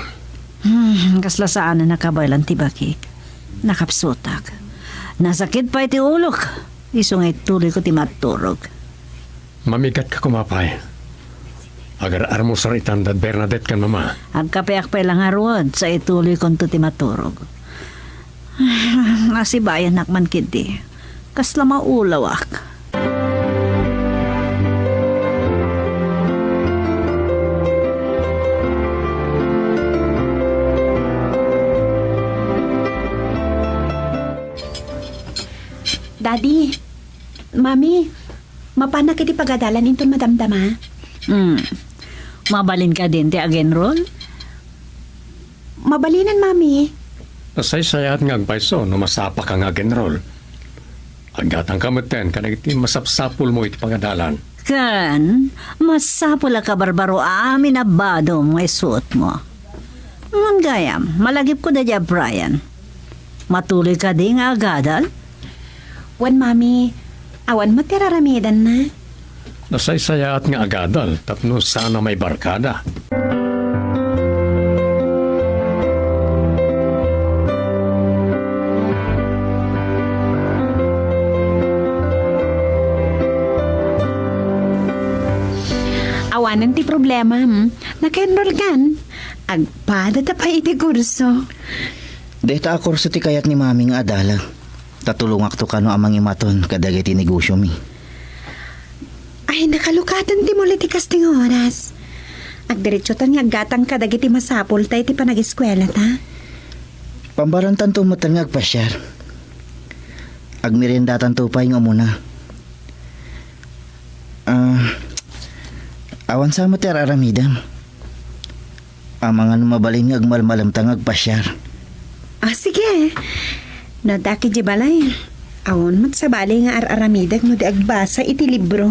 Kasla saan na nakabaylan ti bakik. Nakapsutak. Nasakit pa iti ulok. Isungay tuloy ko ti maturog. Mamigat ka kumapay. Agar armusar itandad Bernadette kan mama. Agkapayak pa lang arwad sa ituloy kong ti maturog. Asibayan nakman kiti. Kasla maulawak. Daddy, Mami, mapana kiti pagadalan inton madamdama? Mabalin ka din ti agenrol? Mabalinan, Mami. Nasaysayat nga agpaiso no masapa ka nga genrol. Agatang kameten kanagiti masapsapul mo iti pagadalan. Kan, masapula ka barbaro amin abado mo isuot mo. Gayam, malagip ko da dya, Brian. Matuloy ka di nga agadal? Wan, Mami. Awan matiraramidan na. Nasaysayat nga agadal tapno sana may barkada. Awanan ti problema, naka-enroll kan. Agpada ta pa iti kurso. Deta kurso ti kayat ni mami nga adala. Tatulungak to kano amang imaton kadagiti negosyo mi. Ay, nakalukatan ti muli ti kasting oras. Agdiretso tan nga gatang kadagiti masapol tayo ti panag-eskwela ta. Pambarantan to matan nga agpasyar. Agmirindatan to pa nga muna. Awan sa mater aramidam. Amangan mabalin nga agmalmalam tang agpasyar. Sige. Nadaki di balay. Awan mat sa bali nga araramidag no di agbasa iti libro.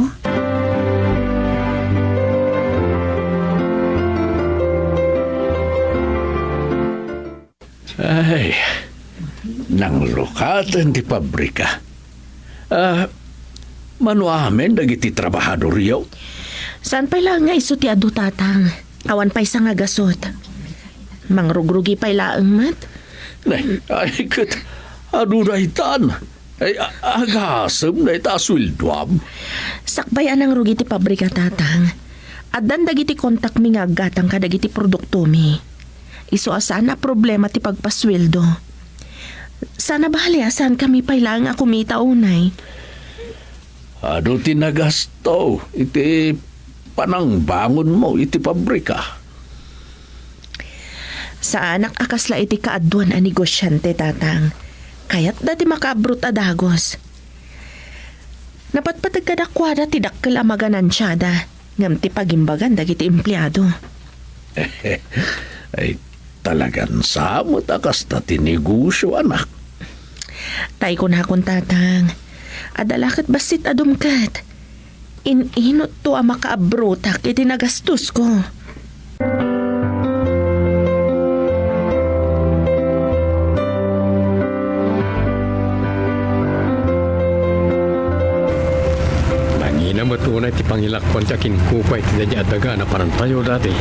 Ay, nang lukatan di pabrika. Manuamen dagiti trabahador yaw. Saan pa lang nga iso ti adu tatang? Awan pa isang agasot. Mangrugrugi pa ilaang mat? Ay, kat, adu na itan. Ay, agasam na itaswildwam. Sakbayan ang rugi ti pabrika tatang. At dan dagiti kontak mi nga gatang ka dagiti produkto mi. Iso asana problema ti pagpasweldo. Sana bahali asan kami pailang nga kumita unay. Ado tinagasto, iti panang bangon mo, iti pabrika. Sa anak akasla iti kaadwan a negosyante tatang. Kaya't dati makabrut adagos. Napatpatag kadakwada ti dakkel amaganan siyada. Ngam ti pagimbagan dagiti empleyado. Ay, talagan samot akas na tinegosyo, anak. Tay ko na akong tatang. Adalakit basit adumkat. Inot to ang makaabrotak iti nagastos ko. Nangina matunay ti pangilakpan ti akin kupay ti dadya daga na parantayo dati.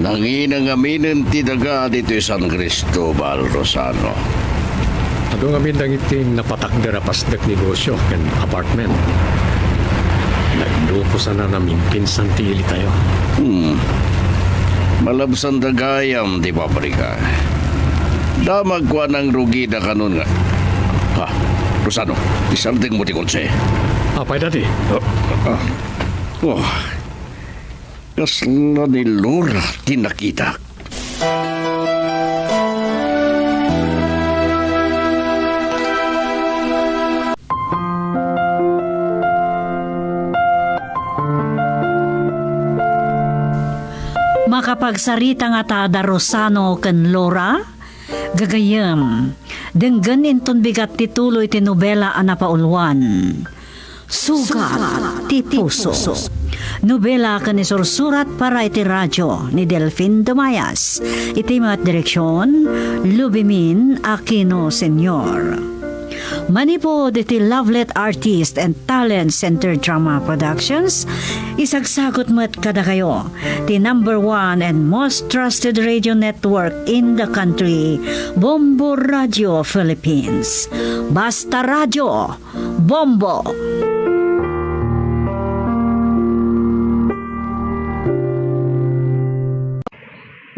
Nanginang aminin ti daga dito San Cristobal, Rosano. Ado nga mindang iting napatakdera pasdak negosyo ken apartment. Naglupo sana namin pinsan ti ili tayo. Malabsan dagayam ti pabrika. Damag ko ng rugi na kanon nga. Ha, Rosano, isalting mo ti konse. Apay dati? Kasla ni Laura tinakita. Makapagsarita nga tada Rosano ken Laura, gagayam, denggan inton bigat tituloy ti nobela a napaulwan. Sugat ti puso. Nobela ken isursurat para iti radyo ni Delfin Dumayas. Iti mat direksyon, Lubimin Aquino Sr. Manipod iti Lovelet Artist and Talent Center Drama Productions, isagsagot mo't kada kayo, the #1 and most trusted radio network in the country, Bombo Radio Philippines. Basta Radio, Bombo!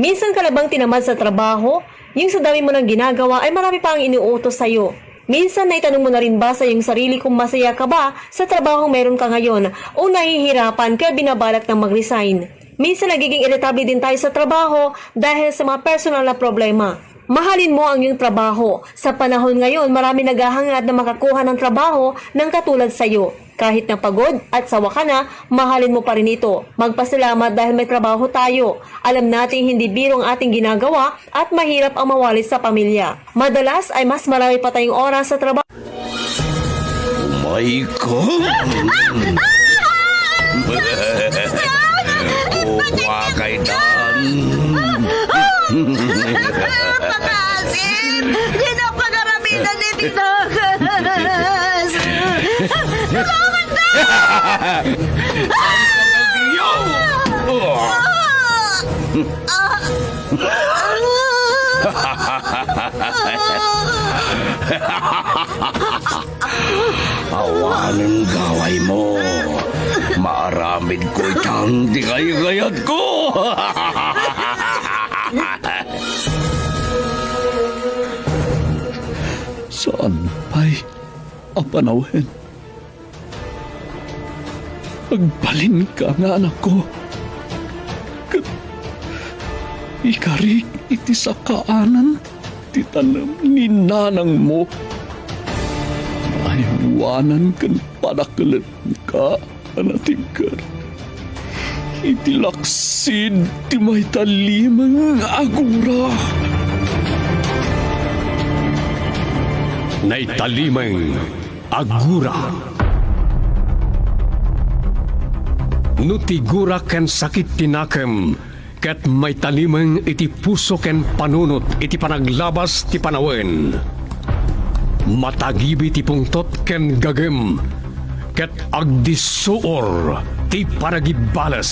Minsan ka na bang tinamad sa trabaho? Yung sa dami mo nang ginagawa ay marami pa ang iniuutos sa'yo. Minsan naitanong mo na rin ba sa iyong sarili kung masaya ka ba sa trabaho meron ka ngayon o nahihirapan kaya binabalak ng mag-resign. Minsan nagiging irritable din tayo sa trabaho dahil sa mga personal na problema. Mahalin mo ang iyong trabaho. Sa panahon ngayon, marami naghahangad na makakuha ng trabaho ng katulad sa iyo. Kahit na pagod at sawa ka na, mahalin mo pa rin ito. Magpasalamat dahil may trabaho tayo. Alam nating hindi biro ang ating ginagawa at mahirap ang mawalis sa pamilya. Madalas ay mas marami pa tayong oras sa trabaho. My God! Kay Dan! Makasin! Di na pagaramitan ni Tinagas! Salamat na! Awanan gaway mo. Maaramid ko itang di kaya-gayat ko. Saan pa'y apanawin? Agbalin ka nga anak ko. Ikarik iti sa kaanan ti tanam ni nanang mo. Aywanan kan padakalan ka anatingkar. Iti laksid ti may talimang agura. Nay talimang agura. No tigura ken sakit tinakam, ket may talimang iti puso ken panunot iti panaglabas ti panawen. Matagibi ti pungtot ken gagem, ket agdisuor ti panagibalas.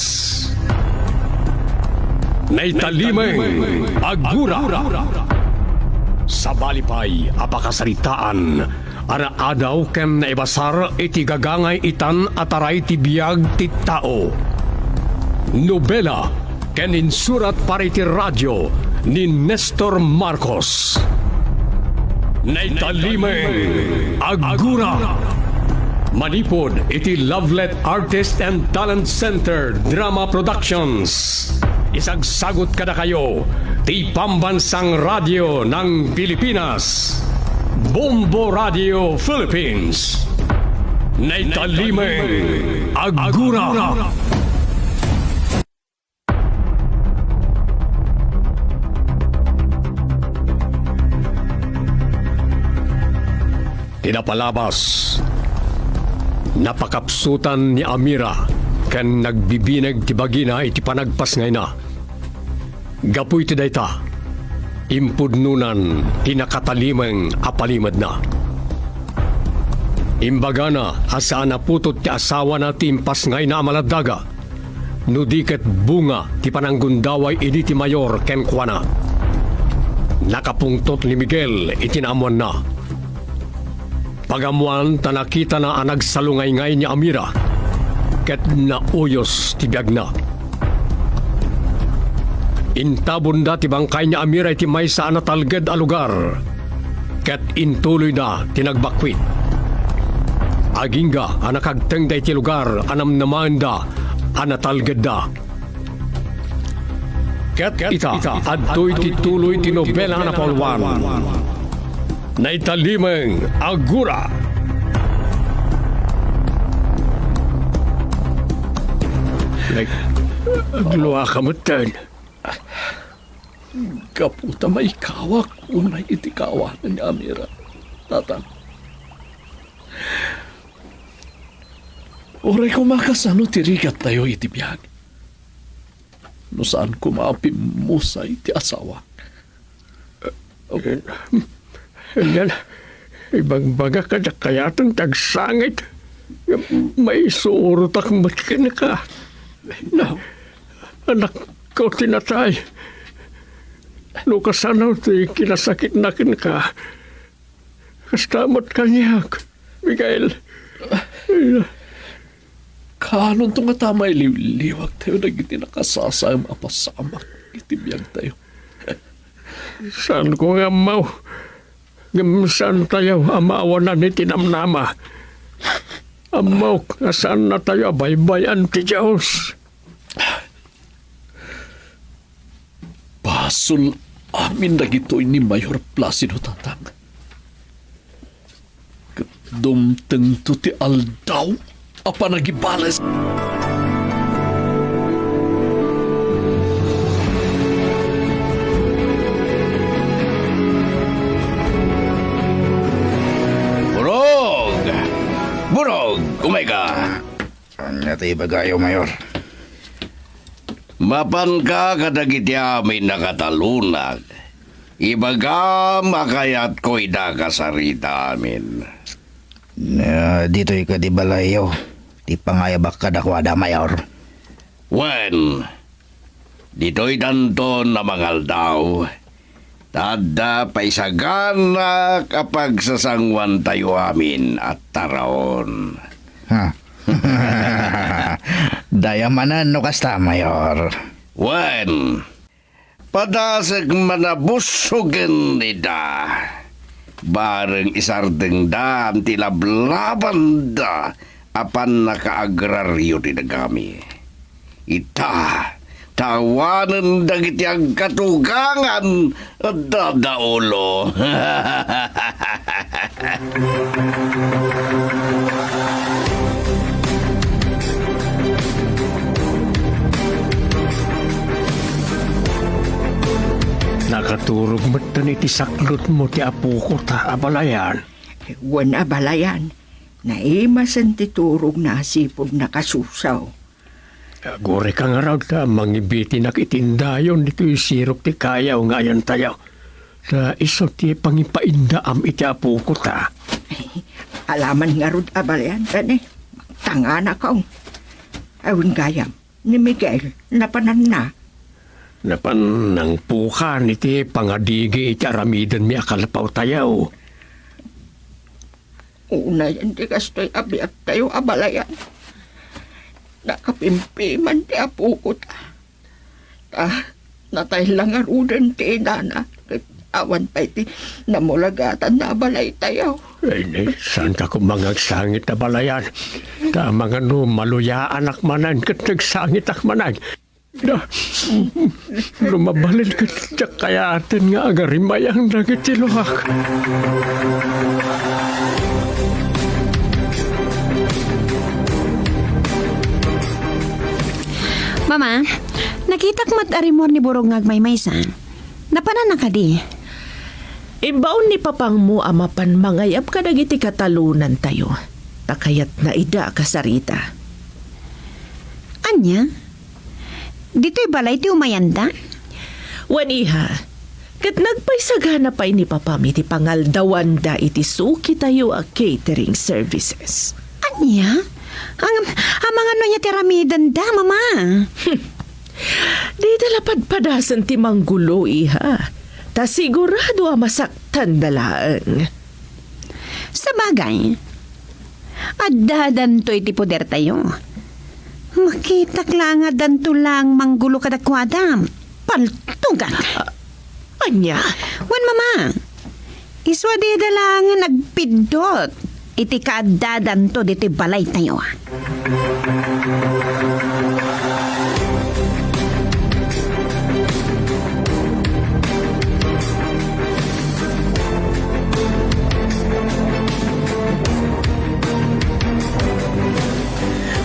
Nay talimang agura. Sa balipay apakasaritaan, araadaw ken naibasar iti gagangay itan ataray ti biyag ti tao. Nobela ken insurat para iti radyo ni Nestor Marcos. Naitalimeng agura. Manipod iti Lovelet Artist and Talent Center Drama Productions. Isagsagot kada kayo ti pambansang radyo ng Pilipinas, Bombo Radio Philippines. Naitalimeng agura. Pinapalabas, napakapsutan ni Amira ken nagbibinag ti bagina iti panagpas ngay na. Gapuy ti dayta, impudnunan ti nakatalimang apalimad na. Imbaga na asaan na putot ti asawa na timpas ngay na amaladaga, no diket bunga ti pananggundaway idi ti mayor ken kuana. Nakapungtot ni Miguel itinamuan na. Pagamuan ta nakita na anag salungay-ngay ni Amira, ket nauyos ti biag na. Intabon da ti bangkay niya Amira iti may sa anatalged a lugar. Ket intuloy na tinagbakwit. Agingga anakagteng da iti lugar anam naman da anatalged da. Ket ita adtoy tituloy tinobela na Paulwan. Naitalimeng agura. Agluwa ka mo ten. Kaputa may kawak unay iti kawanan ni Amira. Tatang. Oray ko makasano tirigat tayo iti biyag. No saan ko maapim mo sa iti asawa. Yan, ibang baga ka na kayatang tagsangit. May suurutak matkin ka. No, anak ko tinatay. No kasanaw ti kinasakit nakin ka. Kastamot kanyak, Miguel. Kanon to nga tamay liwag tayo nagiti nakasasayang apasamak itibiyag tayo. Saan ko nga mau? Saan tayo amawanan ni tinamnama? Amaw nga saan na tayo baybayan ti Diyos? Pasul amin nagitoy ni Mayor Placido Tatang. Dumteng to ti aldaw apa nagibales. Burog, kumega. Nati bagayo, Mayor. Mapan ka kadagiti amin nakatalunag. Ibaga makayat ko ida kasarita amin. Dito'y ka di balayo. Di pangayabak ka dakwada, Mayor. Wen, dito'y danton na mangal daw. Tada paisagana kapag sasangwan tayo amin at taraon. Ha? Dayamanan no kasta, Mayor. Wen, padasag manabusugan nida. Bareng isardeng da tilablaban da apan nakaagraryo ti nagami. Ita, tawanan dagiti ang katugangan at dadaulo. Nakaturog mo iti saklot mo ti apo ko ta abalayan. Wan abalayan. Naimasan ti turog na asipod na kasusaw. Gore ka nga raw ta mangibiti nakitindayon dito sirok ti kayaw ngayon tayo. Ta iso ti pangipaindaam iti apo ko ta. Alaman nga rod abalayan tani. Tangana kaong. Awin gayam ni Miguel napanan na. Napan nang pukan iti pangadigi iti aramidan mi akalapaw tayaw. Una yan di kastoy abiat tayo abalayan. Nakapimpiman ti apo ko ta. Natay lang arudan ti inana. Awan pa iti namulagatan na abalay tayo. Ay, saan ka kumangagsangit na balayan? Ta mga maluyaan akmanan kat nagsangit akmanan. Lumabalin ka tiyak kaya atin nga agarimayang nagitiluhak. Mama, nakitak mat arimor ni Burog ngagmaymaysan. Napanan na ka di? Ibaon ni papang mo amapan mangayap ka dagiti katalunan tayo. Takayat na ida kasarita. Anya? Dito'y balay ti umayanda? Waniha, kat nagpaisagana pa'y ni papami ti pangaldawan da iti suki tayo a catering services. Anya? Ang mga ano niya tiramidan da, mama. Di dalapad padasan ti manggulo, iha. Ta sigurado masaktan dalaan. Sa bagay, adadan to'y ti poder tayo. Makita lang danto lang manggulo kadakwadam. paltugan. Anya? Wan mama, iswade da lang nagpidot. Iti kaadadan to diti balay tayo.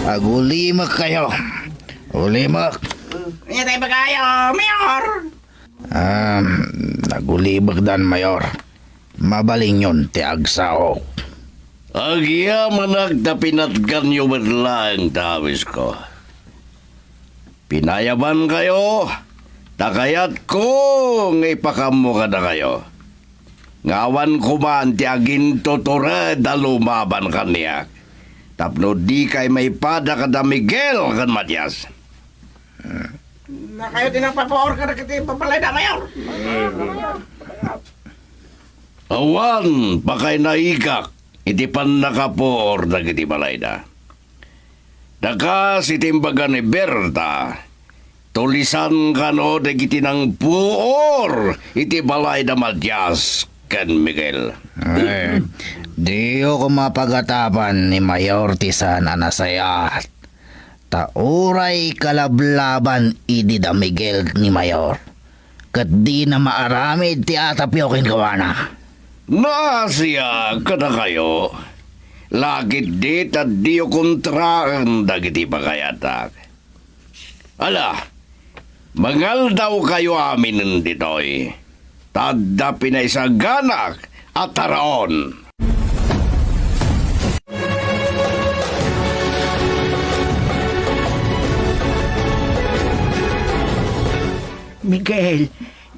Agulimak kayo. Ulimak. Kanya tayo ba kayo, Mayor? Nagulimak dan, Mayor. Mabaling yun, ti agsao. Agya manak na pinatgan yung madlang tawis ko. Pinayaban kayo, takayat ko ngipakamo ka na kayo. Ngawan ko man ti aginto tore da lumaban kaniyak. Tapno di kay may pada ka da Miguel kan Matias. Na kayo din ang papoor ka na kiti papalay na, Mayor. Awan, pakay naigak. Iti pan nakapoor na kiti balay na. Dakas itimbaga ni Berta. Tulisan ka no da kiti ng puor. Iti balay na Matias kan Miguel. Di ko mapagatapan ni Mayor Tisan anasayat. Tauray kalablaban idi da Miguel ni Mayor. Kat di na maaramid ti atapyokin kawana. Nasya ka na kayo. Lagit dit at di o kontraan dagiti pagayatak. Ala, mangal daw kayo amin ditoy. Tadda pinaisaganak at taraon. Miguel,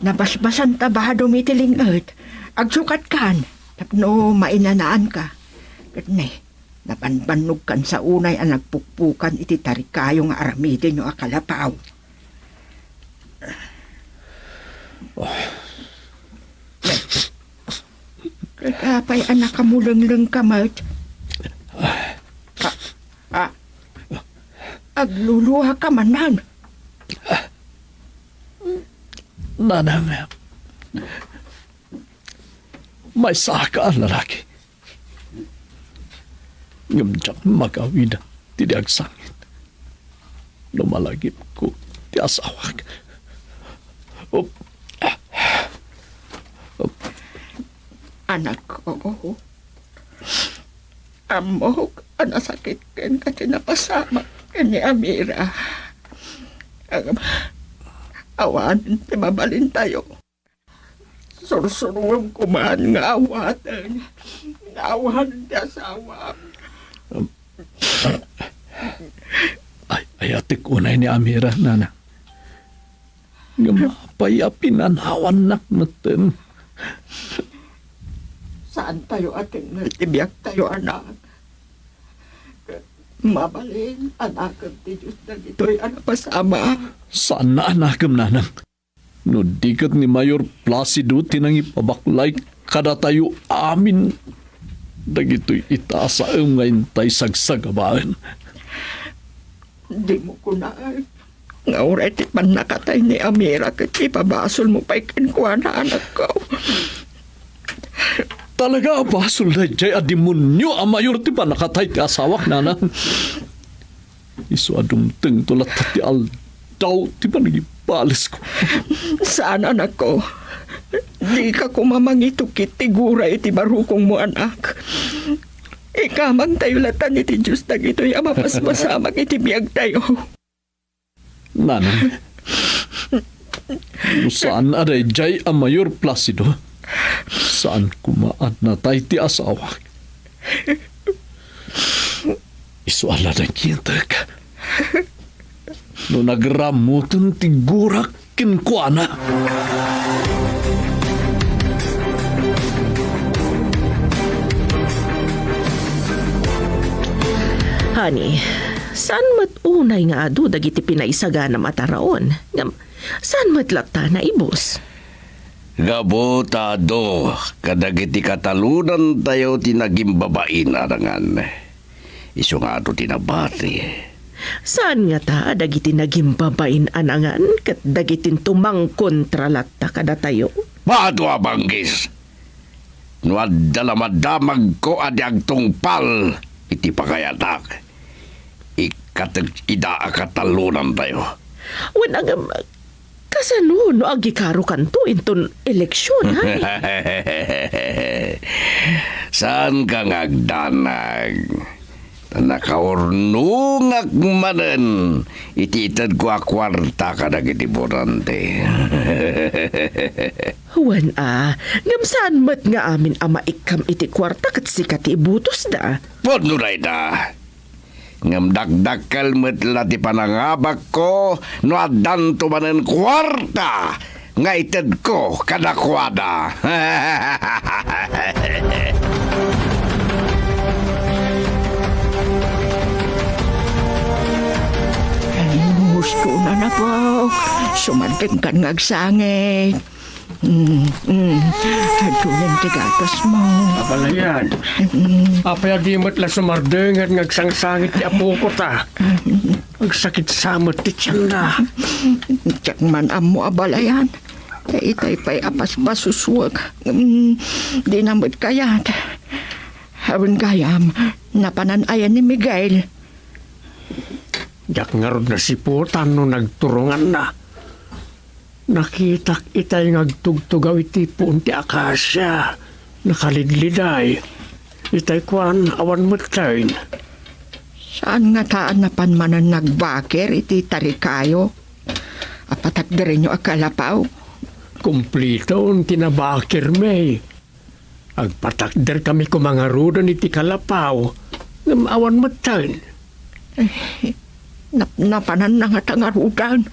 nabasbasan ta ba dumitiling earth? Agsukat kan, tapno mainanaan ka. Katne, napanbanog kan sa unay ang nagpukpukan iti tarikayo nga aramidin yung akalapaw. Kapay anak kamuleng-leng ka, Mert. Agluluha ka manan. Nanang, may saka ang lalaki. Ngamdyak magawid tidak sangit. Lumalagip ko ti asawag. Anak ko, amok, anasakit ken kasi napasama ken ni Amira. Awan, mabalin tayo. Sursuruang kumaan nga awatan. Awan ti asawa. Ayatik unay ni Amira, nana. Ngamapay pinanawan nak natin. Saan tayo ating nagtibiyag tayo, anak? Mabalin, anak ti Diyos na dito'y anak pasama. Saan na anakam, nanang? No dikat ni Mayor Placido tinang ipabaklay kada tayo amin. Dagito'y itaasa ang ngayon tayo sagsagabaan. Di mo kunaan. Nga oray ti pan nakatay ni Amira kat ipabasol mo pa'y kinkuha na anak ko. Talaga basol na jay adimonyo ang Mayor ti pan nakatay ti asawak, nanang. Isu adumteng tulat ti aldaw ti panagipalis ko. Saan, anak ko? Di ka kumamangitukit ti guray iti barukong mo, anak. Ikamang tayo latan iti Diyos na ito'y amapasmasamang iti biyag tayo. Nanang, saan aday jay ang Mayor Placido? Saan kumaan na tayo ti asawak? Isuala na kinta ka. No nagramutan ti gurak kinkuana. Honey, saan matunay nga adu dagiti pinaisaga na mataraon? Saan matlata na ibos? Gabotado, kadagiti katalunan tayo tinaging babae na rangan. Iso nga ito tinabati. Saan nga ta dagiti nagimbabain anangan kat dagitin tumang kontralatta kada tayo? Madwa banggis. Nuadalamadamag ko adyag tungpal iti pakayatak. Ikatag ida akatalunan tayo. Wanang kasano no agikaro kanto inton eleksyon ay? Saan ka ngagdanag? Nakaurnungak manen ititad ko akwarta ka dagiti borante. Wan ngam saan mat nga amin ama ikam iti kwarta kat sikat ibutos da? Podnuray da. Ngam dagdakal met lati panangabak ko no adan to manen kwarta nga itad ko kadakwada. Gusto na po. Sumanting kan ngagsangit. Hadulan ti gatas mo. Apalayan. Apaya di mo't la sumardeng at ngagsangsangit ni apo ko ta. Agsakit samot ti tiyan na. Tiyak man amo abalayan. Itay pa'y apas pasuswag. Di namot kayat. Hawin kayam, napananayan ni Miguel. Yak nga rod na siputan no nagturungan na. Nakitak itay ngagtugtugaw iti puunti akasya. Nakalidliday. Itay kwan awan mutayin. Saan nga taan na panmanan nagbakir iti tarikayo? Apatak da rin yung akalapaw? Kumplito ang tinabakir may. Agpatakder kami kumangarudan iti kalapaw. Ngam awan mutayin. Napanan na nga tangarudan.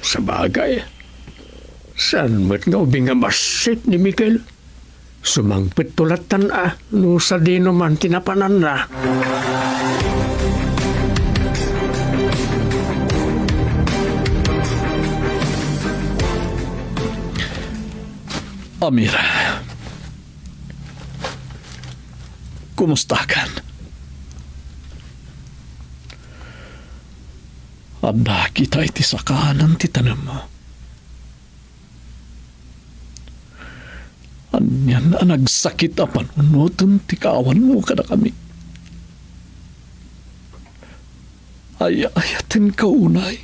Sa bagay, saan mo't nga ubing nga masit ni Miguel? Sumangpit tulatan no sa dino man tinapanan na. Amira, kumusta kan? Adda kita iti sakanan ti tanem mo. Anyan na nagsakit a panunutan ti kawan mo kada kami. Ayayatin ka unay.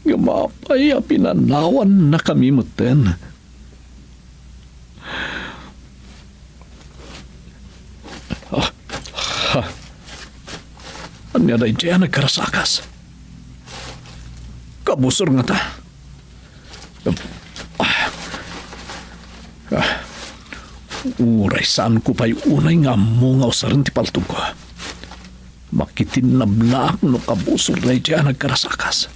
Gamapay a pinanawan na kami muten. Anya na dyan nagkarasakas. Kabusor nga ta. Uray saan ko pa'y unay nga mo nga usarin ti paltog ko. Makitin na blaak no kabusor na dyan nagkarasakas.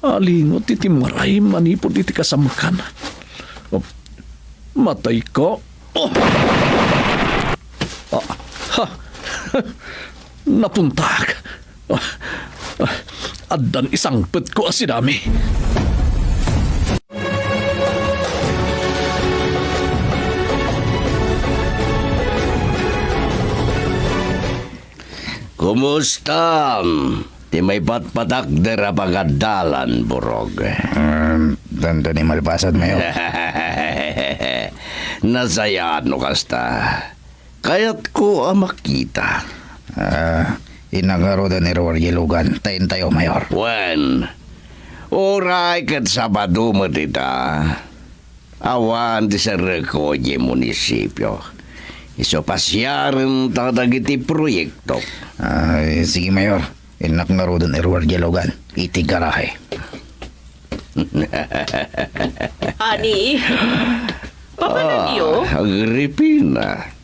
Alingot iti maray manipod iti kasamakan. Matay ko. Napuntak. Addan isang pet ko asidami. Kumusta? Ti may patpatak dera pagadalan, burog. Tanto ni malpasad mayo. Nasayaan no kasta. Kaya't ko makita. Inagarodan ni Roar Yelugan. Tayin tayo, Mayor. Wen, oray kat Sabado mo dita. Awan di sa Recoye munisipyo. Iso pasyaran tadagiti proyekto. Sige, Mayor. Inagarodan ni Roar Yelugan. Iti garahe. Ani, papanan niyo? Agripina.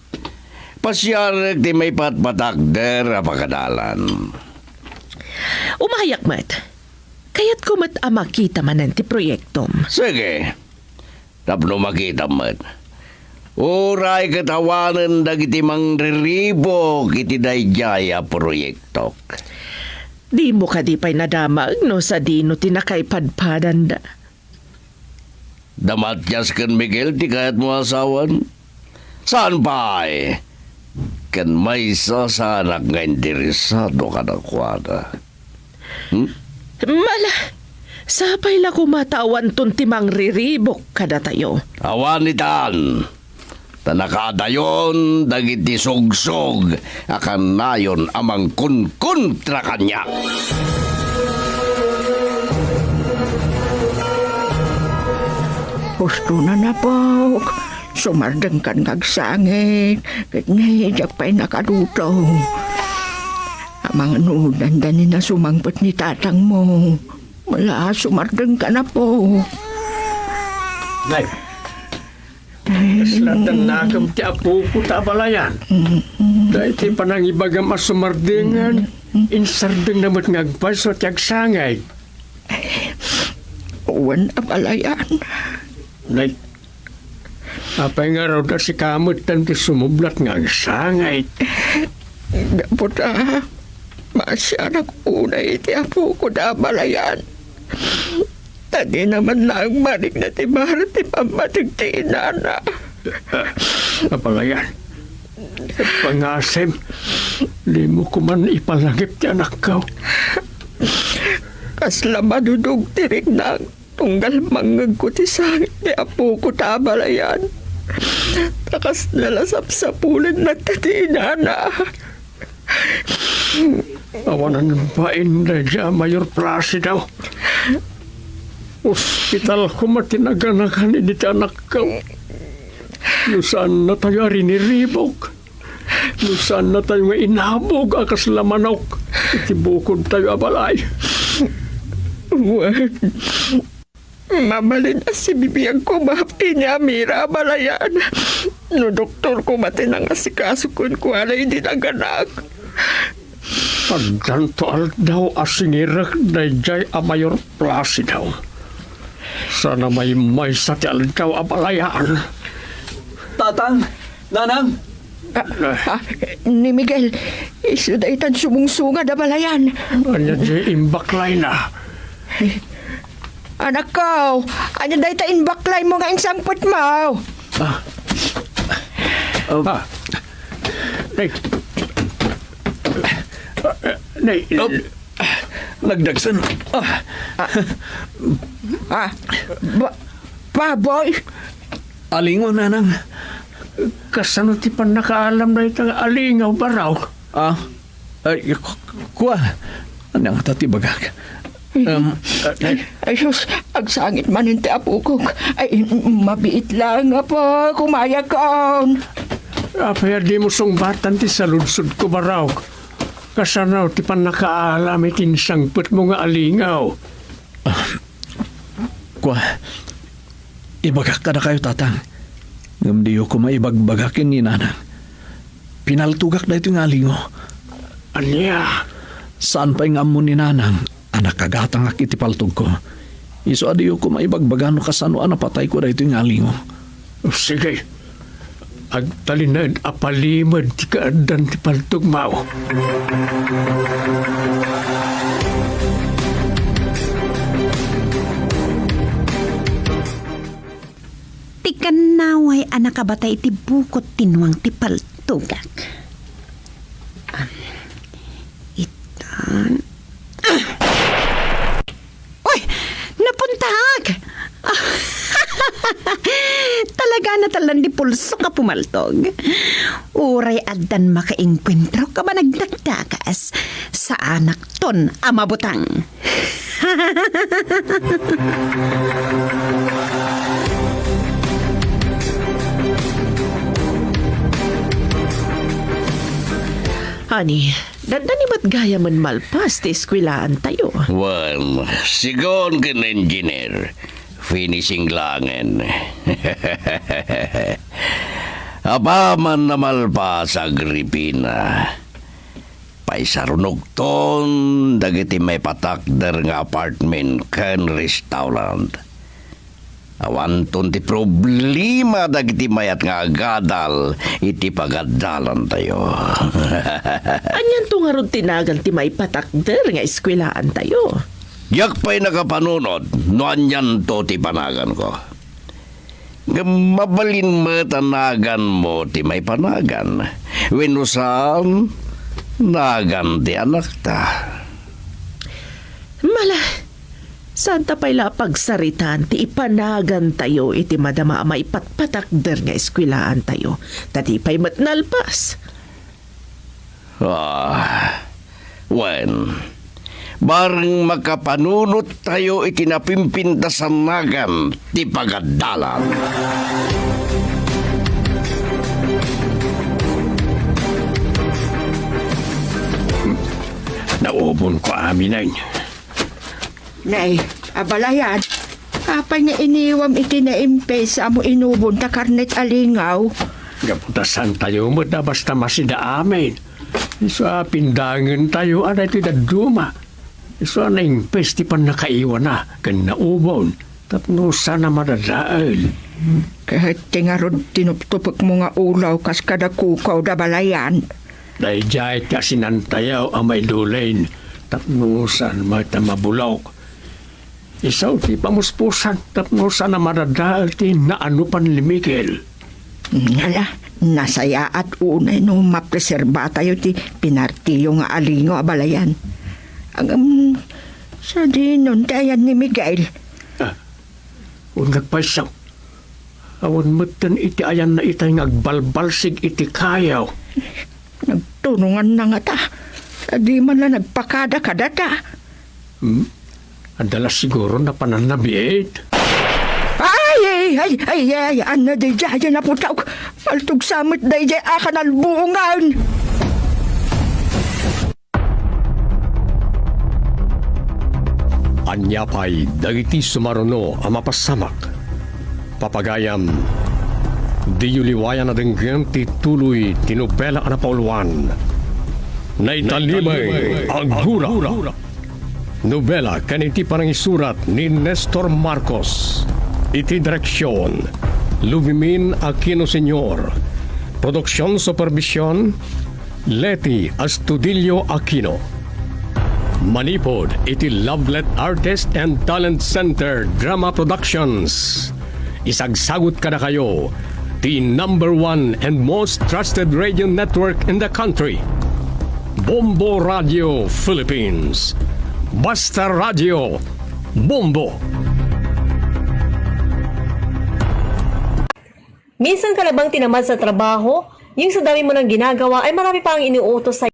Pasyarag di may patpatakder apakadalan. Umahayak mat. Kaya't ko mat makita manan ti proyektom. Sige. Tapno makita mat. Uray katawanan dagiti mangriribo kiti dayjaya proyektok. Di mo ka di pa'y nadamag no sa dino tinakaypadpadan da. Damatyas kan Miguel ti kayat mo asawan. Saan ba kan may sasanak nga interesado ka na kuwada? Mala, sapay la kumatawan ton timang riribok kada tayo. Awanitan, tanakadayon dagiti sogsog akan nayon amang kontra kanya. Gusto na po. Sumardeng kan kagsangit. Ngayajak pa'y nakaduto. Amang nudan ganin na sumangpot ni tatang mo. Wala, sumardeng ka na po. Nay, selatan nakam ti apo ko tabalayan. Dahil ti panangibagam asumardingan, insardeng namat ngagpaso ti agsangay. Uwan abalayan. Nay, apay nga raw na si kamot tan ti sumublat nga agsangay. Dapat masyanak unay ti apo ko tabalayan. Tadi naman lang manig na ti mahal ti pamatig ti inana. Apalayan, pangasem, di mo ko man ipalangip ti anak ko. Kasla madudog ti rignang, tunggal mangag ko ti sangit ni apo ko tabalayan. Takas nalasap-sapulin na ti inana. Awanan ba indadya Mayor Placido? Hospital ko matinaganakan ini anak ko. Nusan na tayo riniribok. Nusan na tayo nga inabog akas lamanok. Itibukod tayo abalay. Wan, mamalin na si bibiyang ko mahapi niya mira abalayan. No doktor ko matinang asikaso kun ko alay din ang ganak. Pagdanto daw asingirak na jay a Mayor Placido. Sana may sa ti aldaw abalayan. Tatang, nanang. Ni Miguel, isudaitan sumungsunga abalayan. Anya jay imbaklay na. Anak ko, anya dahi ta imbaklay mo nga insangpot mo. Nay, nagdagsan. Baboy. Alingon, nanang. Kasano ti pan nakaalam na itang alingaw ba raw? Kuha. Anong tatibagak? Ay, sus, agsangit man yung apo ko. Ay, mabiit lang nga po, kumaya ka. Apaya di mo sungbatan ti saludsod ko ba raw? Kasanaw ti pan nakaalam itinsangpot mo nga alingaw. Kuha. Ibagak ka na kayo, tatang. Ngamdiyo ko maibagbagakin ni nanang. Pinaltugak na ito yung alingo. Anya? Saan pa yung amo ni nanang? Anak kagatang akit ipaltog ko. Iso adiyo ko maibagbagano kasano anapatay ko na ito yung alingo. Sige. Agtalinad apalimad ti kaadan ti paltog mao. Tikanaway anak kabatay ti bukot tinuang ti paltugak. Itan. Uy! Napuntag! Talaga na talan di pulso ka pumaltog. Uray adan makainkwentro ka ba nagdagdagas sa anak ton amabutang. Honey, dadani ba't gaya man malpas ti eskwilaan tayo? Well, sigon kin engineer. Finishing langen. Apaman na malpas Agripina. Paisarunog ton dagiti may patakder nga apartment ken restaurant. Awan ton ti problema dagiti mayat nga agadal iti pagadalan tayo. Anyan to nga ron tinagal ti may patakder nga eskwilaan tayo. Yak pa'y nakapanunod, no anyan to ti panagan ko. Mabalin mo tanagan mo ti may panagan. Winusan, nagan ti anak ta. Mala, santa pa'y pagsaritan ti ipanagan tayo iti madama may patpatakder nga eskwilaan tayo. Tati pa'y matnalpas. Wen, bareng makapanunot tayo iti napimpintasan nagan ti pagadalan. Naubon ko aminan. Nay, abalayan. Apay nga iniwam iti na impes amo inubon ta karnet alingaw. Gaputasan tayo mo na basta masida amin. Sa pindangan tayo anay ti daduma. Sa na impes ti pan nakaiwan na. Kan naubon. Tapno sana madadaal. Kahit tingarod tinuptupok mo nga ulaw kas kadakukaw da balayan. Dahil jahit kasi nantayaw ang may dulain. Tapnusan may tamabulaw. Isaw ti pamuspusan. Tapnusan na madadaal ti naano panlimigil. Ngala, nasaya at unay no mapreserba tayo ti pinartiyo nga alingo abalayan. Ang sa dinon tayan ni Miguel. Ungag pa isang. Awan matan iti ayan na itay ngagbalbalsig iti kayaw. Nagtunungan na nga ta. Di man na nagpakada-kada ta. Adalas siguro na pananabiit. Ay, ano di dyan na putaw. Paltog samit di dyan akan albuungan. Anyapay, dagiti sumaruno ang mapasamak. Papagayam, di yuliwayan na denggem ti tuloy tinubela ka na pauluan. Naitalimay ang gura. Nobela kaniti parang isurat ni Nestor Marcos. Iti direksyon, Luvimin Aquino Sr. Produksyon Supervision, Leti Astudillo Aquino. Manipod iti Lovelet Artist and Talent Center Drama Productions. Isagsagot kada kayo, the #1 and most trusted radio network in the country. Bombo Radio Philippines. Basta Radio Bombo. Minsan ka na bang tinamad sa trabaho? Yung sa dami mo nang ginagawa ay marami pa ang iniutos sa